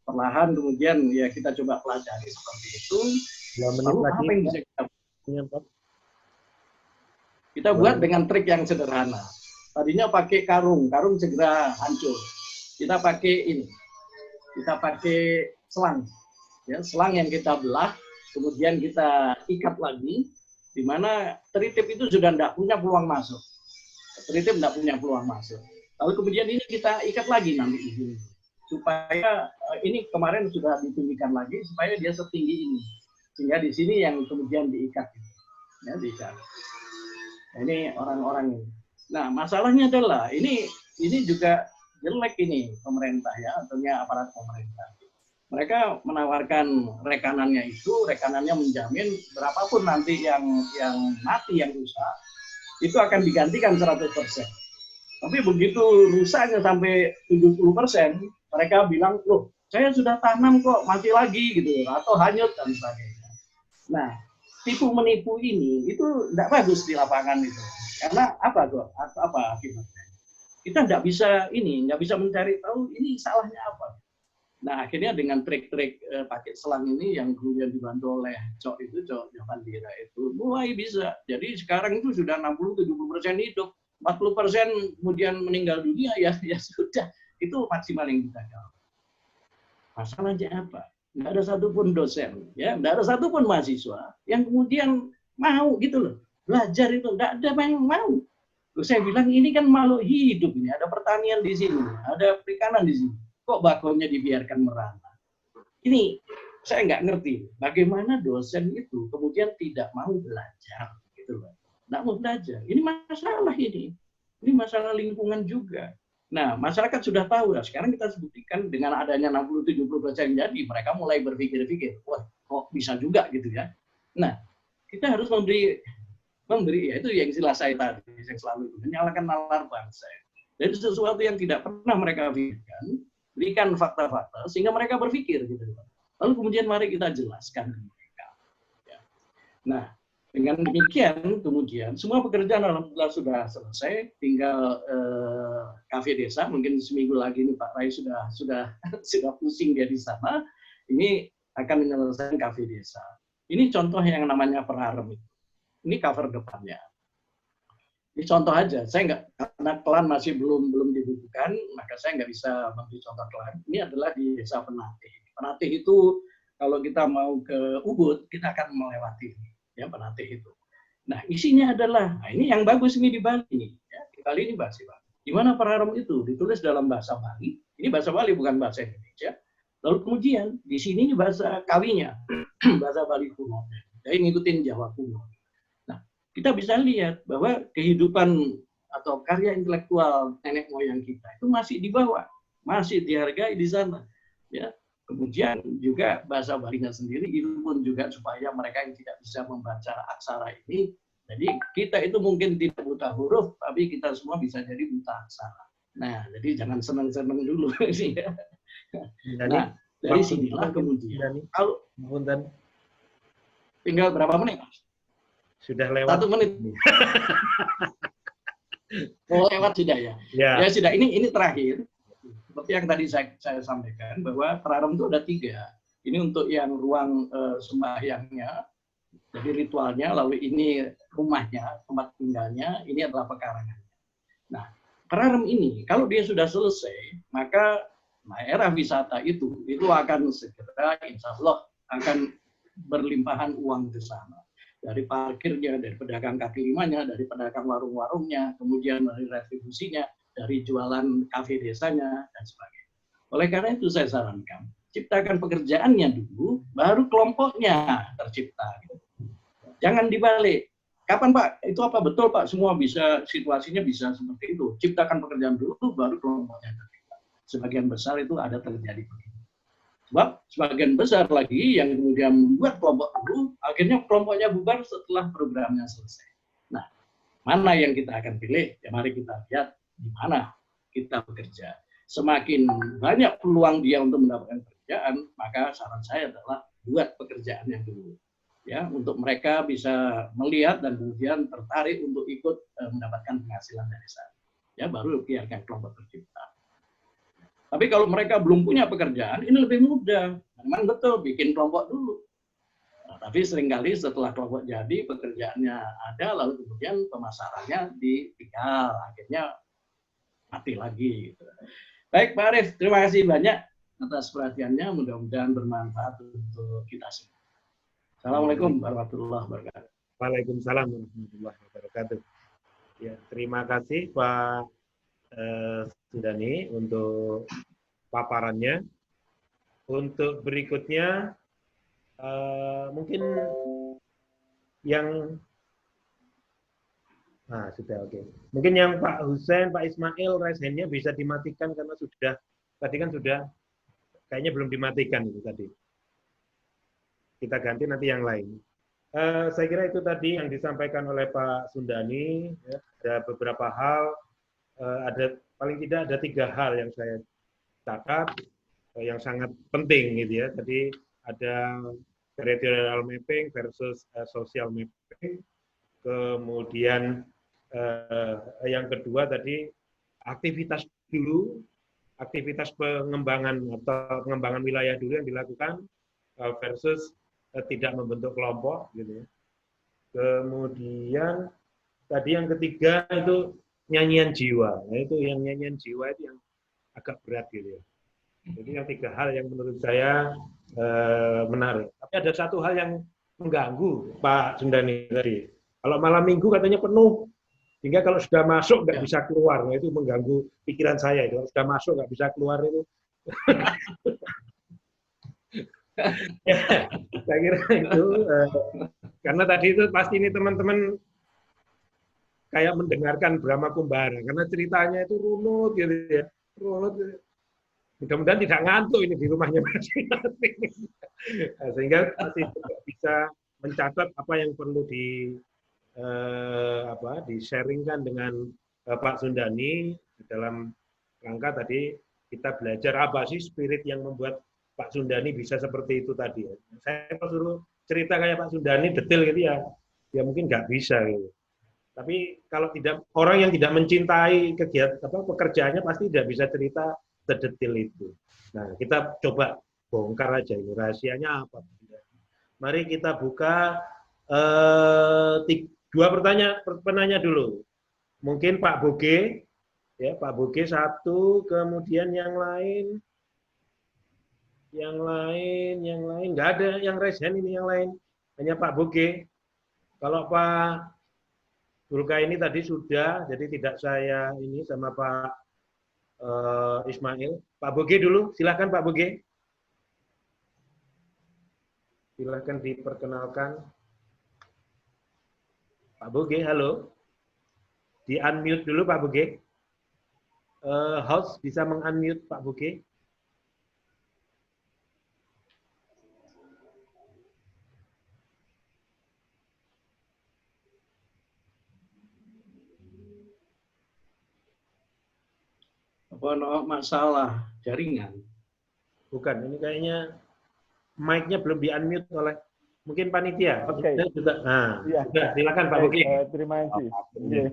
Perlahan kemudian ya kita coba pelajari seperti itu. Lalu apa yang bisa kita buat dengan trik yang sederhana. Tadinya pakai karung segera hancur. Kita pakai selang, ya, selang yang kita belah, kemudian kita ikat lagi, di mana tritip itu sudah tidak punya peluang masuk. Tritip tidak punya peluang masuk. Lalu kemudian ini kita ikat lagi nanti di sini, supaya ini kemarin sudah ditinggikan lagi supaya dia setinggi ini, sehingga di sini yang kemudian diikat. Ya, diikat. Nah, ini orang-orang ini. Nah, masalahnya adalah ini juga jelek ini pemerintah ya, tentunya aparat pemerintah. Mereka menawarkan rekanannya menjamin berapapun nanti yang mati, yang rusak, itu akan digantikan 100%. Tapi begitu rusaknya sampai 70%, mereka bilang, loh, saya sudah tanam kok, mati lagi gitu, atau hanyut dan sebagainya. Nah, tipu menipu ini itu tidak bagus di lapangan itu. Karena apa akibatnya? Kita nggak bisa mencari tahu ini salahnya apa. Nah, akhirnya dengan trik-trik pakai selang ini yang kemudian dibantu oleh Cok Javandira itu mulai bisa. Jadi sekarang itu sudah 60-70% hidup, 40% kemudian meninggal dunia ya sudah, itu maksimal yang kita jawab. Masalahnya apa? Nggak ada satupun dosen, ya, nggak ada satupun mahasiswa yang kemudian mau gitu loh belajar itu, nggak ada yang mau. Terus saya bilang ini kan makhluk hidup ini, ada pertanian di sini, ada perikanan di sini, kok bakonya dibiarkan merana? Ini saya nggak ngerti bagaimana dosen itu kemudian tidak mau belajar, gitu loh, nggak mau belajar. Ini masalah lingkungan juga. Nah, masyarakat sudah tahu ya. Sekarang kita sebutkan dengan adanya 60-70% jadi mereka mulai berpikir-pikir, wah, kok bisa juga gitu ya. Nah, kita harus memberi ya itu yang istilah saya tadi, yang selalu itu menyalakan nalar bangsa. Jadi sesuatu yang tidak pernah mereka pikirkan, berikan fakta-fakta sehingga mereka berpikir gitu. Lalu kemudian mari kita jelaskan ke mereka. Ya. Nah, dengan demikian, kemudian semua pekerjaan alhamdulillah sudah selesai, tinggal kafe desa. Mungkin seminggu lagi ini Pak Rai sudah pusing dia di sana. Ini akan menyelesaikan kafe desa. Ini contoh yang namanya perharem. Ini cover depannya. Ini contoh aja. Saya nggak, karena klan masih belum dibukukan, maka saya nggak bisa memberi contoh klan. Ini adalah di desa Penatih. Penatih itu kalau kita mau ke Ubud, kita akan melewati. Ya, Penatih itu. Nah, isinya adalah, nah ini yang bagus ini di Bali ini. Ya, di Bali ini bahasa Bali. Di mana perharem itu ditulis dalam bahasa Bali. Ini bahasa Bali bukan bahasa Indonesia. Lalu kemudian di sini bahasa Kawinya, bahasa Bali kuno. Jadi ngikutin Jawa kuno. Nah, kita bisa lihat bahwa kehidupan atau karya intelektual nenek moyang kita itu masih dibawa, masih dihargai di sana. Ya. Kemudian juga bahasa Balinya sendiri itu pun juga supaya mereka yang tidak bisa membaca aksara ini, jadi kita itu mungkin tidak buta huruf, tapi kita semua bisa jadi buta aksara. Nah, jadi jangan senang-senang dulu sih ya. Nah, dari sinilah kemudian kalau Tinggal berapa menit? Sudah lewat. 1 menit. Oh, lewat sudah ya. Ya. Ya sudah. Ini terakhir. Seperti yang tadi saya sampaikan bahwa praram itu ada 3. Ini untuk yang ruang sembahyangnya, jadi ritualnya, lalu ini rumahnya, tempat tinggalnya, ini adalah pekarangan. Nah, praram ini kalau dia sudah selesai, maka daerah wisata itu akan segera, insya Allah akan berlimpahan uang ke sana. Dari parkirnya, dari pedagang kaki limanya, dari pedagang warung-warungnya, kemudian dari retribusinya, dari jualan kafe desanya, dan sebagainya. Oleh karena itu saya sarankan, ciptakan pekerjaannya dulu, baru kelompoknya tercipta. Jangan dibalik. Kapan Pak? Itu apa betul Pak? Semua bisa, situasinya bisa seperti itu. Ciptakan pekerjaan dulu, baru kelompoknya tercipta. Sebagian besar itu ada terjadi begitu. Sebab sebagian besar lagi yang kemudian membuat kelompok dulu, akhirnya kelompoknya bubar setelah programnya selesai. Nah, mana yang kita akan pilih? Ya mari kita lihat di mana kita bekerja. Semakin banyak peluang dia untuk mendapatkan pekerjaan, maka saran saya adalah buat pekerjaannya dulu. Ya, untuk mereka bisa melihat dan kemudian tertarik untuk ikut mendapatkan penghasilan dari sana. Ya, baru biarkan kelompok tercipta. Tapi kalau mereka belum punya pekerjaan, ini lebih mudah. Memang betul, bikin kelompok dulu. Nah, tapi seringkali setelah kelompok jadi, pekerjaannya ada, lalu kemudian pemasarannya ditinggal. Akhirnya mati lagi. Gitu. Baik, Pak Arief, terima kasih banyak atas perhatiannya. Mudah-mudahan bermanfaat untuk kita semua. Assalamualaikum warahmatullahi wabarakatuh. Waalaikumsalam warahmatullahi wabarakatuh. Ya, terima kasih Pak Sundani untuk paparannya. Untuk berikutnya mungkin yang sudah oke. Mungkin yang Pak Husain, Pak Ismail, raise hand-nya bisa dimatikan karena sudah tadi kan sudah kayaknya belum dimatikan itu tadi. Kita ganti nanti yang lain. Saya kira itu tadi yang disampaikan oleh Pak Sundani. Ya, ada beberapa hal. Ada paling tidak ada 3 hal yang saya catat yang sangat penting gitu ya. Tadi ada territorial mapping versus social mapping. Kemudian yang kedua tadi aktivitas dulu, aktivitas pengembangan atau pengembangan wilayah dulu yang dilakukan versus tidak membentuk kelompok gitu ya. Kemudian tadi yang ketiga itu nyanyian jiwa. Nah, itu yang nyanyian jiwa itu yang agak berat gitu ya. Jadi yang 3 hal yang menurut saya menarik. Tapi ada satu hal yang mengganggu Pak Sundani tadi. Kalau malam minggu katanya penuh, sehingga kalau sudah masuk nggak bisa keluar. Nah, itu mengganggu pikiran saya. Kalau sudah masuk nggak bisa keluar itu. Ya, saya kira itu karena tadi itu pasti ini teman-teman kayak mendengarkan Brahma Kumbara karena ceritanya itu runut gitu ya, runut. Mudah-mudahan tidak ngantuk ini di rumahnya masing-masing. Nah, sehingga masih bisa mencatat apa yang perlu di-sharingkan dengan Pak Sundani dalam rangka tadi kita belajar apa sih spirit yang membuat Pak Sundani bisa seperti itu tadi. Saya kalau suruh cerita kayak Pak Sundani detail gitu ya mungkin nggak bisa gitu. Tapi kalau tidak orang yang tidak mencintai kegiatan pekerjaannya pasti tidak bisa cerita sedetail itu. Nah, kita coba bongkar aja ini rahasianya apa. Mari kita buka 2 penanya dulu. Mungkin Pak Boge, ya Pak Boge 1, kemudian yang lain nggak ada yang raise hand ini yang lain, hanya Pak Boge. Kalau Pak Bulka ini tadi sudah, jadi tidak saya ini sama Pak Ismail. Pak Boge dulu, silakan Pak Boge. Silakan diperkenalkan. Pak Boge, halo. Di-unmute dulu Pak Boge. Host bisa meng-unmute Pak Boge. Apa masalah jaringan? Bukan, ini kayaknya mic-nya belum di-unmute oleh Mungkin panitia. Oke. Sudah. Nah, Iya. sudah. Silakan Pak Bogi. Terima kasih. Iya.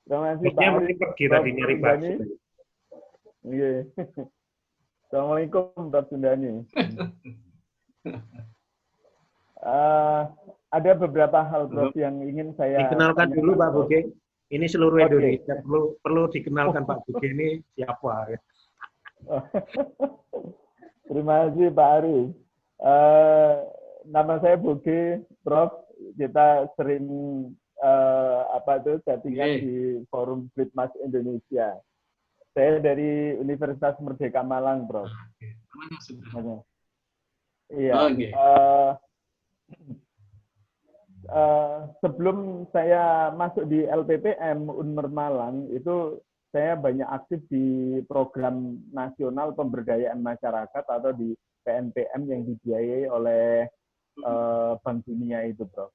Terima kasih Pak Bosnya Arif. mungkin pergi tadi nyari Pak. Iya. Assalamualaikum Prof. Sundani. Ada beberapa hal Prof yang ingin saya dikenalkan dulu Pak Bogi. Ini seluruh Oke. Indonesia perlu dikenalkan Pak Bogi ini siapa. Terima kasih Pak Arif. Nama saya Bogi, Prof. Kita sering chattingan di forum Fitmas Indonesia. Saya dari Universitas Merdeka Malang, Prof. Iya. Sebelum saya masuk di LPPM Unmer Malang, itu saya banyak aktif di program nasional pemberdayaan masyarakat atau di PNPM yang dibiayai oleh Bank Dunia itu, Prof.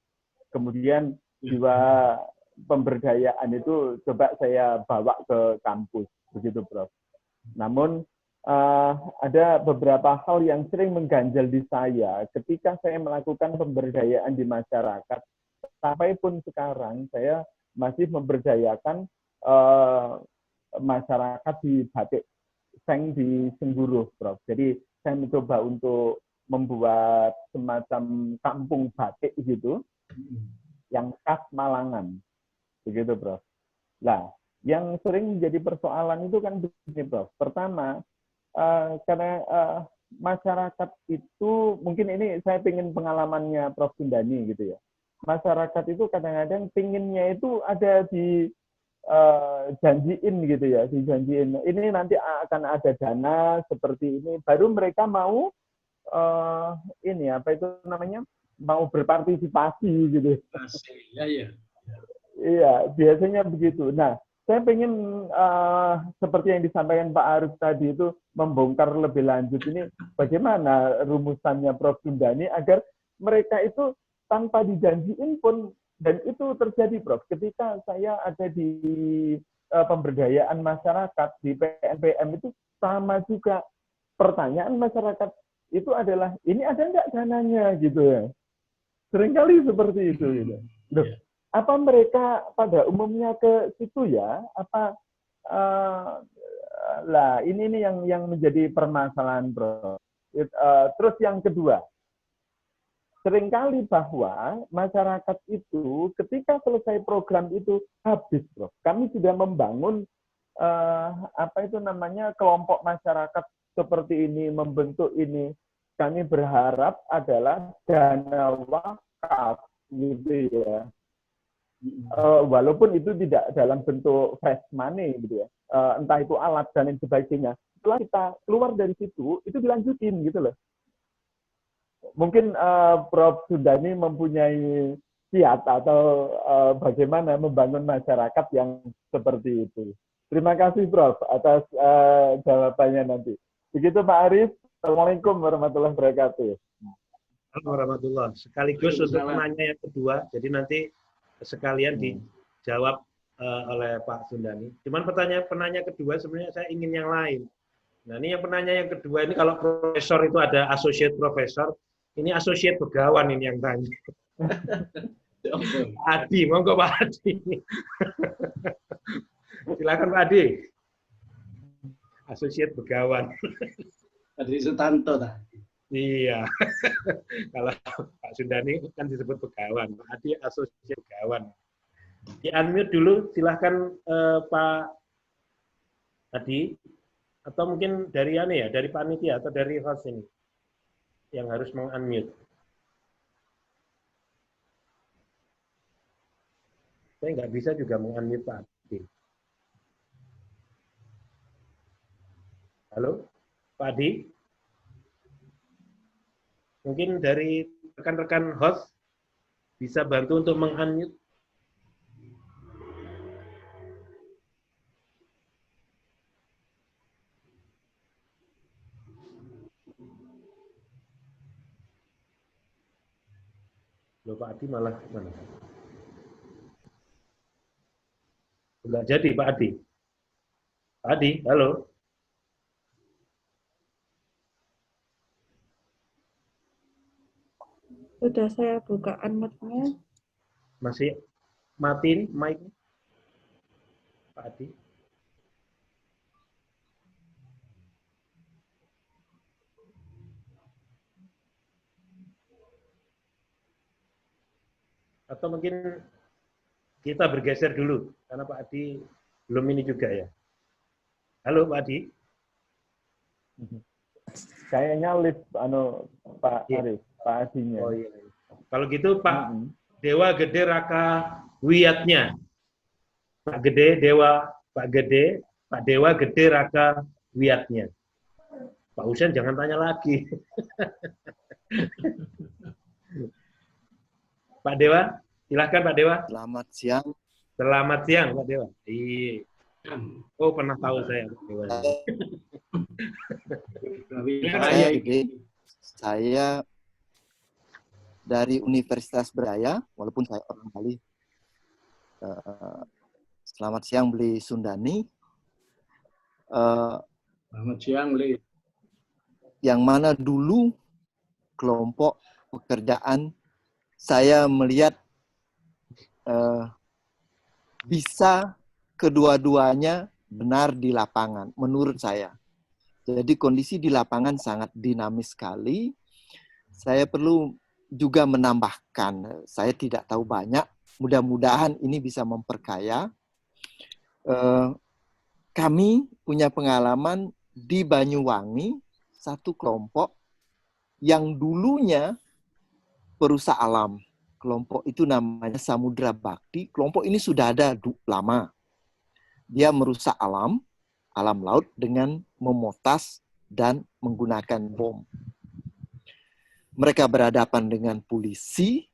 Kemudian jiwa pemberdayaan itu coba saya bawa ke kampus, begitu, Prof. Namun ada beberapa hal yang sering mengganjal di saya ketika saya melakukan pemberdayaan di masyarakat. Sampai pun sekarang saya masih memberdayakan masyarakat di Batik Seng di Sengguruh, Prof. Jadi saya mencoba untuk membuat semacam kampung batik gitu yang khas Malangan, begitu, Prof. Nah, yang sering menjadi persoalan itu kan begini, Prof. Pertama, karena masyarakat itu, mungkin ini saya ingin pengalamannya Prof. Sundani gitu ya. Masyarakat itu kadang-kadang pinginnya itu ada di janjiin gitu ya, dijanjiin. Ini nanti akan ada dana seperti ini, baru mereka mau ini apa itu namanya, mau berpartisipasi gitu. Iya. Iya, biasanya begitu. Nah, saya pengen seperti yang disampaikan Pak Arif tadi itu membongkar lebih lanjut ini bagaimana rumusannya Prof. Sundani agar mereka itu tanpa dijanjiin pun, dan itu terjadi, Prof. Ketika saya ada di pemberdayaan masyarakat di PNPM itu sama juga, pertanyaan masyarakat itu adalah ini ada nggak dananya gitu ya. Seringkali seperti itu gitu. Loh, apa mereka pada umumnya ke situ ya? Apa lah ini yang menjadi permasalahan, Bro. Terus yang kedua, seringkali bahwa masyarakat itu ketika selesai program itu habis, Bro. Kami sudah membangun apa itu namanya kelompok masyarakat seperti ini, membentuk ini. Kami berharap adalah dana wakaf gitu ya. Walaupun itu tidak dalam bentuk fresh money gitu ya, entah itu alat dan lain sebagainya. Setelah kita keluar dari situ, itu dilanjutin gitu loh. Mungkin Prof. Sundani mempunyai kiat atau bagaimana membangun masyarakat yang seperti itu. Terima kasih Prof. atas jawabannya nanti. Begitu Pak Arif. Assalamualaikum warahmatullahi wabarakatuh. Assalamualaikum warahmatullahi wabarakatuh. Sekaligus untuk penanya yang kedua, jadi nanti sekalian dijawab oleh Pak Sundani. Cuman penanya kedua sebenarnya saya ingin yang lain. Nah ini yang penanya yang kedua ini, kalau profesor itu ada associate profesor, ini associate begawan ini yang tanya. Adi, monggo Pak Adi. Silakan Pak Adi. Associate begawan. Adi Sutanto tadi. Iya. Kalau Pak Sundani kan disebut begawan, Pak Adi asosiasi begawan. Di unmute dulu, silahkan Pak Adi, atau mungkin dari dari panitia atau dari host ini yang harus meng-unmute. Saya nggak bisa juga meng-unmute Pak Adi. Halo, Pak Adi? Mungkin dari rekan-rekan host bisa bantu untuk meng-unmute. Loh, Pak Adi malah mana? Enggak jadi Pak Adi. Pak Adi, halo. Sudah saya buka unmute-nya. Masih matiin mic Pak Adi. Atau mungkin kita bergeser dulu karena Pak Adi belum ini juga ya. Halo Pak Adi. Kayaknya lift Pak Iya. Arif, Pak Adinya. Oh iya. Kalau gitu Pak Dewa Gede Raka Wiyatnya. Pak Gede Dewa, Pak Dewa Gede Raka Wiyatnya. Pak Husen jangan tanya lagi. Pak Dewa, silahkan Pak Dewa. Selamat siang. Selamat siang Pak Dewa. Iya. Oh pernah tahu saya Pak Dewa. Saya Gede. Saya dari Universitas Berjaya, walaupun saya orang Bali. Selamat siang Beli Sundani. Selamat siang, Beli. Yang mana dulu kelompok pekerjaan saya melihat bisa kedua-duanya benar di lapangan, menurut saya. Jadi kondisi di lapangan sangat dinamis sekali. Saya perlu juga menambahkan, saya tidak tahu banyak, mudah-mudahan ini bisa memperkaya. Kami punya pengalaman di Banyuwangi, satu kelompok yang dulunya perusak alam. Kelompok itu namanya Samudra Bakti. Kelompok ini sudah ada lama. Dia merusak alam laut dengan memotas dan menggunakan bom. Mereka berhadapan dengan polisi,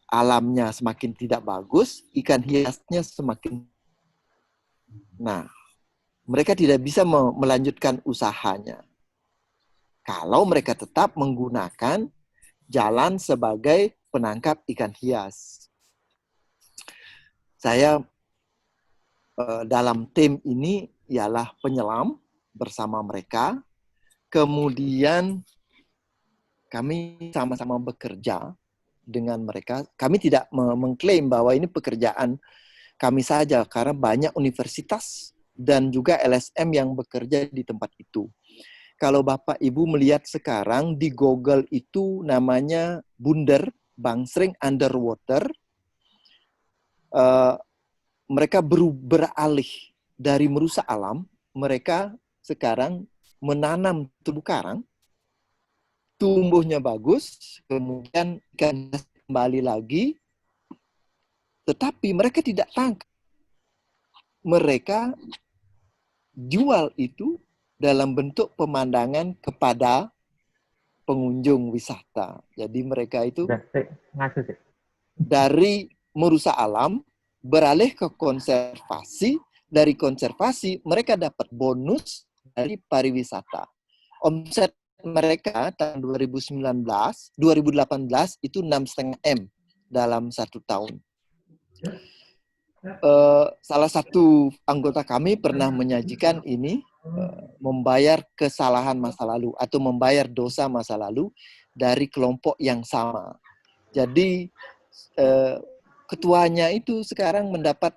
alamnya semakin tidak bagus, ikan hiasnya semakin. Nah, mereka tidak bisa melanjutkan usahanya. Kalau mereka tetap menggunakan jalan sebagai penangkap ikan hias. Saya dalam tim ini ialah penyelam bersama mereka. Kemudian kami sama-sama bekerja dengan mereka. Kami tidak mengklaim bahwa ini pekerjaan kami saja, karena banyak universitas dan juga LSM yang bekerja di tempat itu. Kalau Bapak Ibu melihat sekarang di Google itu namanya Bunder, Bangsering Underwater. Mereka beralih dari merusak alam, mereka sekarang menanam terumbu karang, tumbuhnya bagus, kemudian ikan kembali lagi, tetapi mereka tidak tangkap. Mereka jual itu dalam bentuk pemandangan kepada pengunjung wisata. Jadi mereka itu dari merusak alam, beralih ke konservasi, dari konservasi mereka dapat bonus dari pariwisata. Omset mereka tahun 2018 itu 6,5 M dalam 1 tahun. Salah satu anggota kami pernah menyajikan ini, membayar kesalahan masa lalu atau membayar dosa masa lalu dari kelompok yang sama. Jadi ketuanya itu sekarang mendapat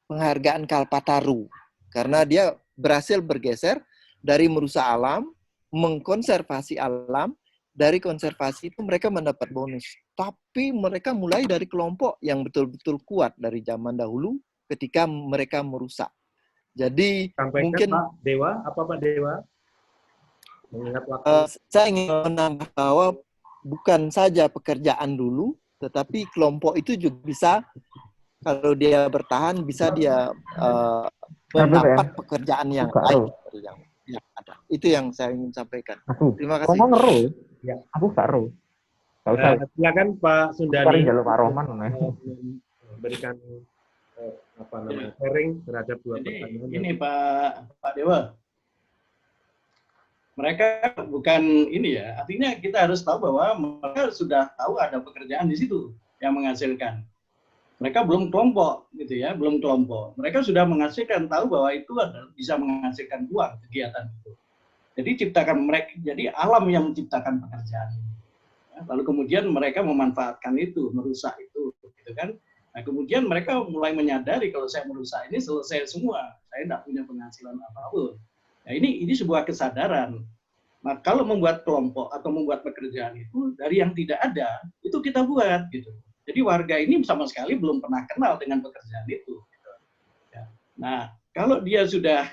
penghargaan Kalpataru karena dia berhasil bergeser dari merusak alam, mengkonservasi alam. Dari konservasi itu mereka mendapat bonus. Tapi mereka mulai dari kelompok yang betul-betul kuat dari zaman dahulu ketika mereka merusak. Jadi Sampaikan, mungkin Pak Dewa, apa Pak Dewa? Mengingat waktu. Saya ingin menambah bahwa bukan saja pekerjaan dulu, tetapi kelompok itu juga bisa, kalau dia bertahan, bisa dia mendapat pekerjaan yang lain dari yang ada. Itu yang saya ingin sampaikan. Terima kasih. Ya. Aku karo. Silakan Pak Sundani. Pak Rohman. Memberikan sharing terhadap dua Jadi pertanyaan. ini Pak Dewa, mereka bukan ini ya, artinya kita harus tahu bahwa mereka sudah tahu ada pekerjaan di situ yang menghasilkan. Mereka belum kelompok gitu ya, belum kelompok. Mereka sudah menghasilkan, tahu bahwa itu bisa menghasilkan uang kegiatan itu. Jadi ciptakan mereka, jadi alam yang menciptakan pekerjaan. Lalu kemudian mereka memanfaatkan itu, merusak itu, gitu kan? Nah, kemudian mereka mulai menyadari kalau saya merusak ini selesai semua, saya tidak punya penghasilan apapun. Nah, ini sebuah kesadaran. Nah, kalau membuat kelompok atau membuat pekerjaan itu dari yang tidak ada, itu kita buat gitu. Jadi warga ini sama sekali belum pernah kenal dengan pekerjaan itu. Gitu. Ya. Nah, kalau dia sudah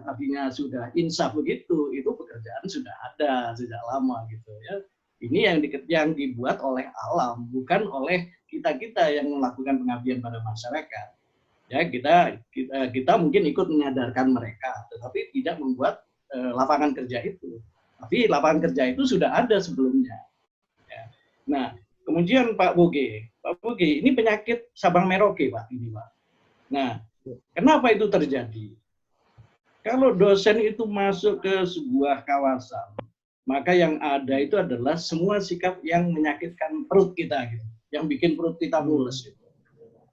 artinya sudah insaf begitu, itu pekerjaan sudah ada sejak lama gitu ya. Ini yang dibuat oleh alam, bukan oleh kita yang melakukan pengabdian pada masyarakat. Ya, kita mungkin ikut menyadarkan mereka, tetapi tidak membuat lapangan kerja itu. Tapi lapangan kerja itu sudah ada sebelumnya. Ya. Nah, kemudian Pak Boge, ini penyakit Sabang Merauke, Pak, ini Pak. Nah, kenapa itu terjadi? Kalau dosen itu masuk ke sebuah kawasan, maka yang ada itu adalah semua sikap yang menyakitkan perut kita, gitu, yang bikin perut kita mules. Gitu.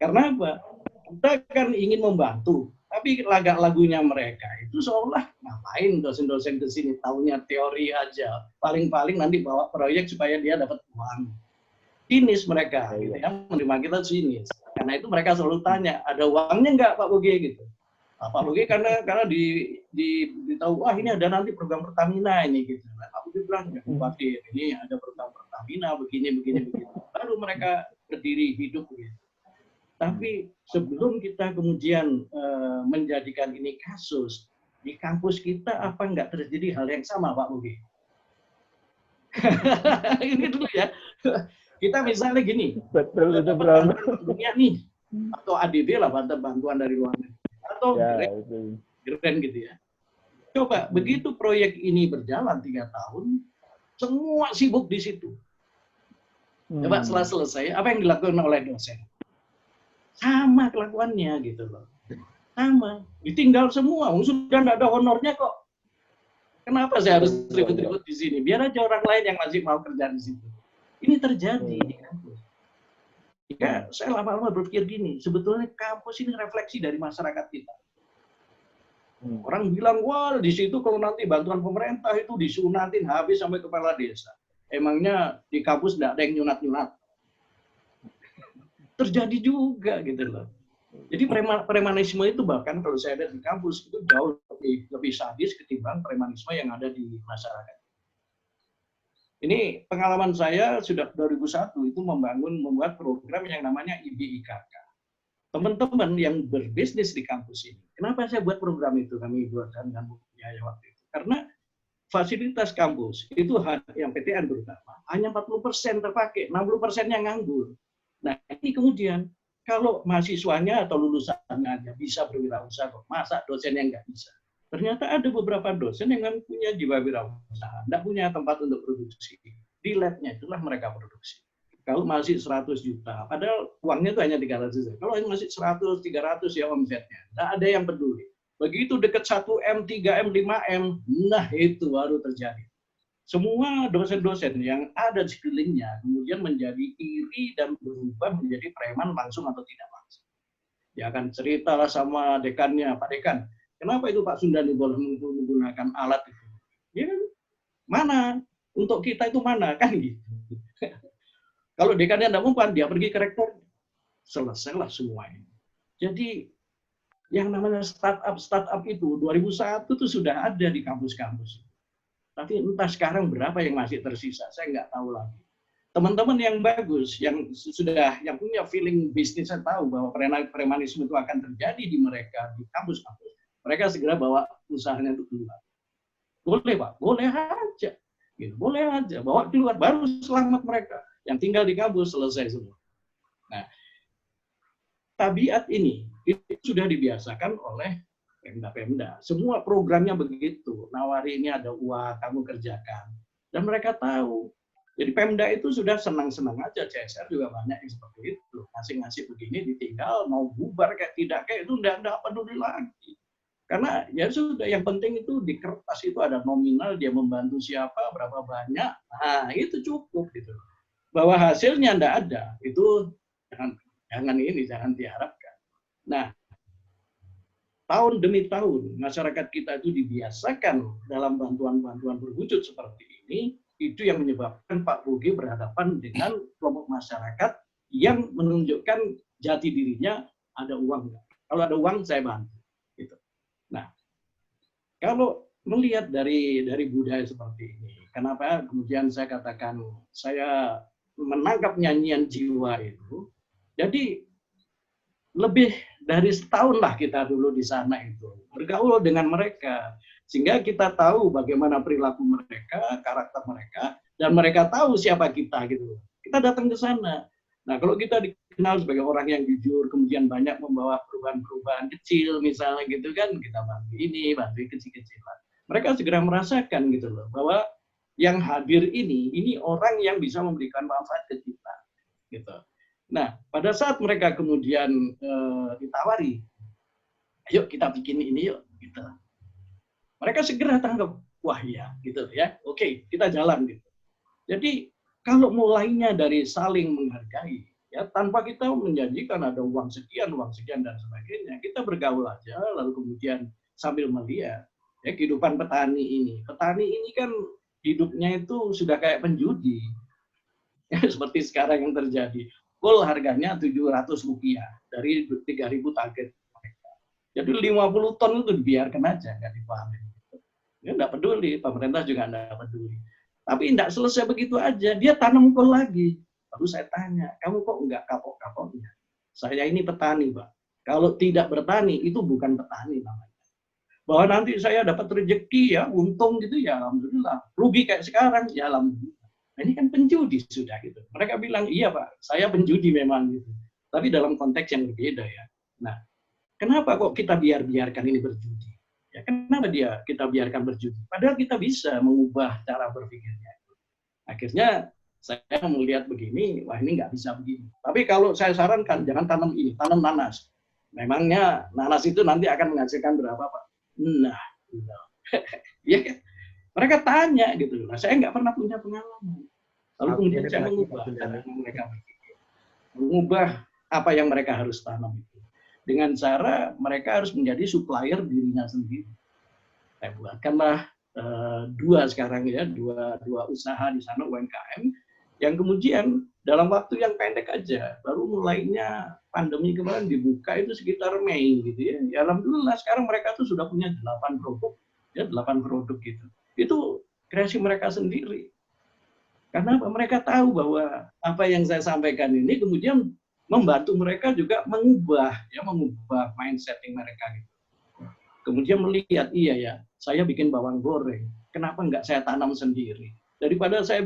Karena apa? Kita kan ingin membantu, tapi lagu-lagunya mereka itu seolah ngapain dosen-dosen ke sini, taunya teori aja, paling-paling nanti bawa proyek supaya dia dapat uang. Sinis mereka, gitu ya, menerima kita sinis. Karena itu mereka selalu tanya, ada uangnya nggak Pak Boge gitu. Pak Boge karena ditahu, wah ini ada nanti program Pertamina ini gitu. Pak Boge bilang, nggak khawatir, ini ada program Pertamina begini. Lalu mereka berdiri hidup gitu. Tapi sebelum kita kemudian menjadikan ini kasus, di kampus kita apa nggak terjadi hal yang sama Pak Boge? Ini dulu ya. Kita misalnya gini, Betul itu Bro. dunia nih, atau ADB lah, bantuan dari luar negeri. Atau grant gitu ya. Coba begitu proyek ini berjalan 3 tahun, semua sibuk di situ. Coba setelah selesai, apa yang dilakukan oleh dosen? Sama kelakuannya gitu loh. Sama, ditinggal semua, sudah tidak ada honornya kok. Kenapa saya harus ribut-ribut di sini? Biar aja orang lain yang masih mau kerja di situ. Ini terjadi di kampus. Jika saya lama-lama berpikir gini, sebetulnya kampus ini refleksi dari masyarakat kita. Orang bilang, wah di situ kalau nanti bantuan pemerintah itu disunatin habis sampai kepala desa. Emangnya di kampus tidak ada yang nyunat-nyunat? Terjadi juga gitu loh. Jadi premanisme itu bahkan kalau saya lihat di kampus itu jauh lebih sadis ketimbang premanisme yang ada di masyarakat. Ini pengalaman saya sudah 2001 itu membuat program yang namanya IBIKK. Teman-teman yang berbisnis di kampus ini. Kenapa saya buat program itu? Kami buatkan dengan Bu Yaya waktu itu. Karena fasilitas kampus itu yang PTN terutama hanya 40% terpakai, 60%-nya nganggur. Nah, ini kemudian kalau mahasiswanya atau lulusannya aja bisa berwirausaha kok, masa dosennya nggak bisa? Ternyata ada beberapa dosen yang punya jiwa wirausaha, tidak punya tempat untuk produksi. Di lab-nya itulah mereka produksi. Kalau masih 100 juta, padahal uangnya itu hanya 300 juta. Kalau masih 100, 300 ya omsetnya. Tidak ada yang peduli. Begitu dekat 1M, 3M, 5M, nah itu baru terjadi. Semua dosen-dosen yang ada di sekelilingnya kemudian menjadi iri dan berubah menjadi preman langsung atau tidak langsung. Dia akan ceritalah sama dekannya, Pak Dekan, kenapa itu Pak Sundani boleh menggunakan alat itu? Ya, mana? Untuk kita itu mana? Kan gitu. Kalau dekannya tidak mempan, dia pergi ke rektor. Selesailah semua ini. Jadi yang namanya startup itu 2001 itu sudah ada di kampus-kampus. Tapi entah sekarang berapa yang masih tersisa, saya nggak tahu lagi. Teman-teman yang bagus, yang punya feeling bisnis, saya tahu bahwa premanisme itu akan terjadi di mereka di kampus-kampus. Mereka segera bawa usahanya itu keluar. Boleh Pak, boleh aja, gitu. Boleh aja, bawa keluar, baru selamat mereka. Yang tinggal di kampus selesai semua. Nah, tabiat ini itu sudah dibiasakan oleh Pemda. Semua programnya begitu. Nawari ini ada uang, kamu kerjakan. Dan mereka tahu. Jadi Pemda itu sudah senang-senang aja. CSR juga banyak yang seperti itu. Ngasih-ngasih begini ditinggal, mau bubar kayak tidak, kayak itu tidak peduli lagi. Karena ya sudah, yang penting itu di kertas itu ada nominal, dia membantu siapa, berapa banyak. Nah, itu cukup gitu. Bahwa hasilnya tidak ada, itu jangan diharapkan. Nah, tahun demi tahun masyarakat kita itu dibiasakan dalam bantuan-bantuan berwujud seperti ini, itu yang menyebabkan Pak Boge berhadapan dengan kelompok masyarakat yang menunjukkan jati dirinya ada uang nggak. Kalau ada uang saya bantu. Gitu. Nah, kalau melihat dari budaya seperti ini, kenapa kemudian saya katakan saya menangkap nyanyian jiwa itu. Jadi lebih dari setahun lah kita dulu di sana itu bergaul dengan mereka, sehingga kita tahu bagaimana perilaku mereka, karakter mereka, dan mereka tahu siapa kita gitu. Kita datang ke sana. Nah, kalau kita dikenal sebagai orang yang jujur, kemudian banyak membawa perubahan-perubahan kecil misalnya gitu kan, kita bantu ini, bantu kecil-kecilan. Mereka segera merasakan gitu loh bahwa yang hadir ini orang yang bisa memberikan manfaat ke kita gitu. Nah, pada saat mereka kemudian ditawari, ayo kita bikin ini yuk, gitu. Mereka segera tanggap, wah ya, gitu ya, oke, kita jalan gitu. Jadi kalau mulainya dari saling menghargai, ya tanpa kita menjanjikan ada uang sekian dan sebagainya, kita bergaul aja, lalu kemudian sambil melihat ya kehidupan petani ini. Petani ini kan hidupnya itu sudah kayak penjudi, ya, seperti sekarang yang terjadi. Full harganya Rp700 dari 3.000 target mereka. Jadi 50 ton itu dibiarkan aja, nggak dipahami. Ya nggak peduli, pemerintah juga nggak peduli. Tapi nggak selesai begitu aja, dia tanam kol lagi. Lalu saya tanya, kamu kok nggak kapok-kapoknya? Saya ini petani, Pak. Kalau tidak bertani, itu bukan petani namanya. Bahwa nanti saya dapat rezeki ya, untung gitu ya, alhamdulillah. Rugi kayak sekarang, ya alhamdulillah. Nah, ini kan penjudi sudah gitu. Mereka bilang, iya Pak, saya penjudi memang gitu. Tapi dalam konteks yang berbeda ya. Nah, kenapa kok kita biarkan ini berjudi? Ya, kenapa kita biarkan berjudi? Padahal kita bisa mengubah cara berpikirnya. Akhirnya saya melihat begini, wah ini nggak bisa begini. Tapi kalau saya sarankan, jangan tanam ini, tanam nanas. Memangnya nanas itu nanti akan menghasilkan berapa Pak? Nah, ya kan? Mereka tanya gitu. Nah, saya nggak pernah punya pengalaman. Lalu kemudian saya mengubah cara mereka berpikir. Mengubah apa yang mereka harus tanam itu. Dengan cara mereka harus menjadi supplier dirinya sendiri. Saya buatkanlah dua sekarang ya, dua usaha di sana UMKM yang kemudian dalam waktu yang pendek aja, baru mulainya pandemi kemarin dibuka itu sekitar Mei gitu ya. Ya alhamdulillah sekarang mereka tuh sudah punya 8 produk, ya 8 produk gitu. Itu kreasi mereka sendiri. Karena mereka tahu bahwa apa yang saya sampaikan ini kemudian membantu mereka juga mengubah mindsetting mereka gitu. Kemudian melihat, iya ya, saya bikin bawang goreng, kenapa enggak saya tanam sendiri? Daripada saya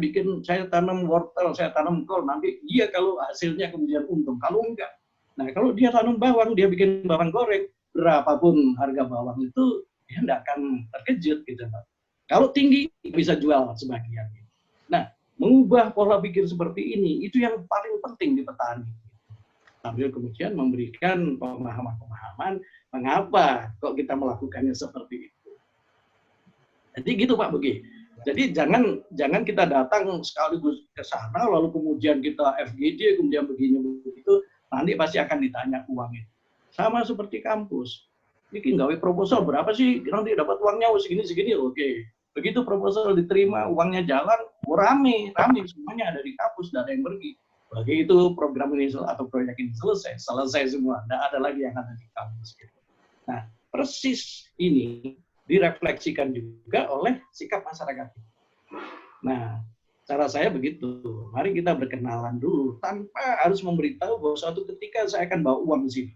tanam wortel, saya tanam kol, nanti dia kalau hasilnya kemudian untung, kalau enggak. Nah, kalau dia tanam bawang, dia bikin bawang goreng, berapapun harga bawang itu, dia enggak akan terkejut gitu, Pak. Kalau tinggi, bisa jual sebagian. Nah, mengubah pola pikir seperti ini, itu yang paling penting di petani. Sambil kemudian memberikan pemahaman-pemahaman mengapa kok kita melakukannya seperti itu. Jadi gitu Pak Boge. Jadi jangan kita datang sekaligus ke sana lalu kemudian kita FGD kemudian begini begitu, nanti pasti akan ditanya uang itu. Sama seperti kampus. Bikin gawe proposal berapa sih nanti dapat uangnya segini oke. Begitu proposal diterima, uangnya jalan, rame semuanya ada di kampus, tidak ada yang pergi. Begitu program ini atau proyek ini selesai semua, tidak ada lagi yang ada di kampus. Nah, persis ini direfleksikan juga oleh sikap masyarakat. Nah, cara saya begitu. Mari kita berkenalan dulu, tanpa harus memberitahu bahwa suatu ketika saya akan bawa uang di sini.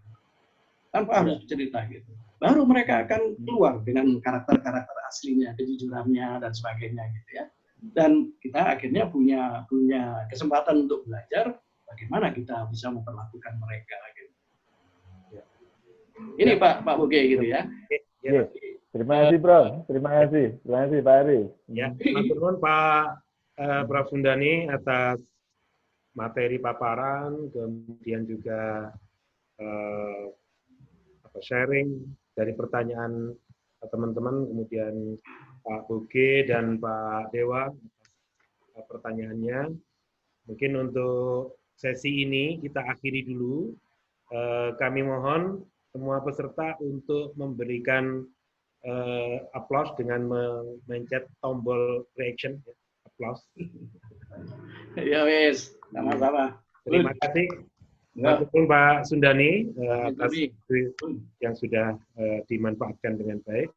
Tanpa harus cerita gitu. Baru mereka akan keluar dengan karakter-karakter aslinya, kejujurannya, dan sebagainya gitu ya. Dan kita akhirnya punya kesempatan untuk belajar bagaimana kita bisa memperlakukan mereka. Gitu. Ini Pak Boge gitu ya. Ya. Terima kasih Bro, terima kasih Pak Ari. Ya, matur nuwun Pak Prof. Sundani atas materi paparan, kemudian juga sharing dari pertanyaan teman-teman, kemudian Pak Boge dan Pak Dewa pertanyaannya. Mungkin untuk sesi ini kita akhiri dulu. Kami mohon semua peserta untuk memberikan applause dengan memencet tombol reaction, applause. Ya wes, sama-sama. Terima kasih. Ya. Matur Pak Sundani atas Tapi yang sudah dimanfaatkan dengan baik.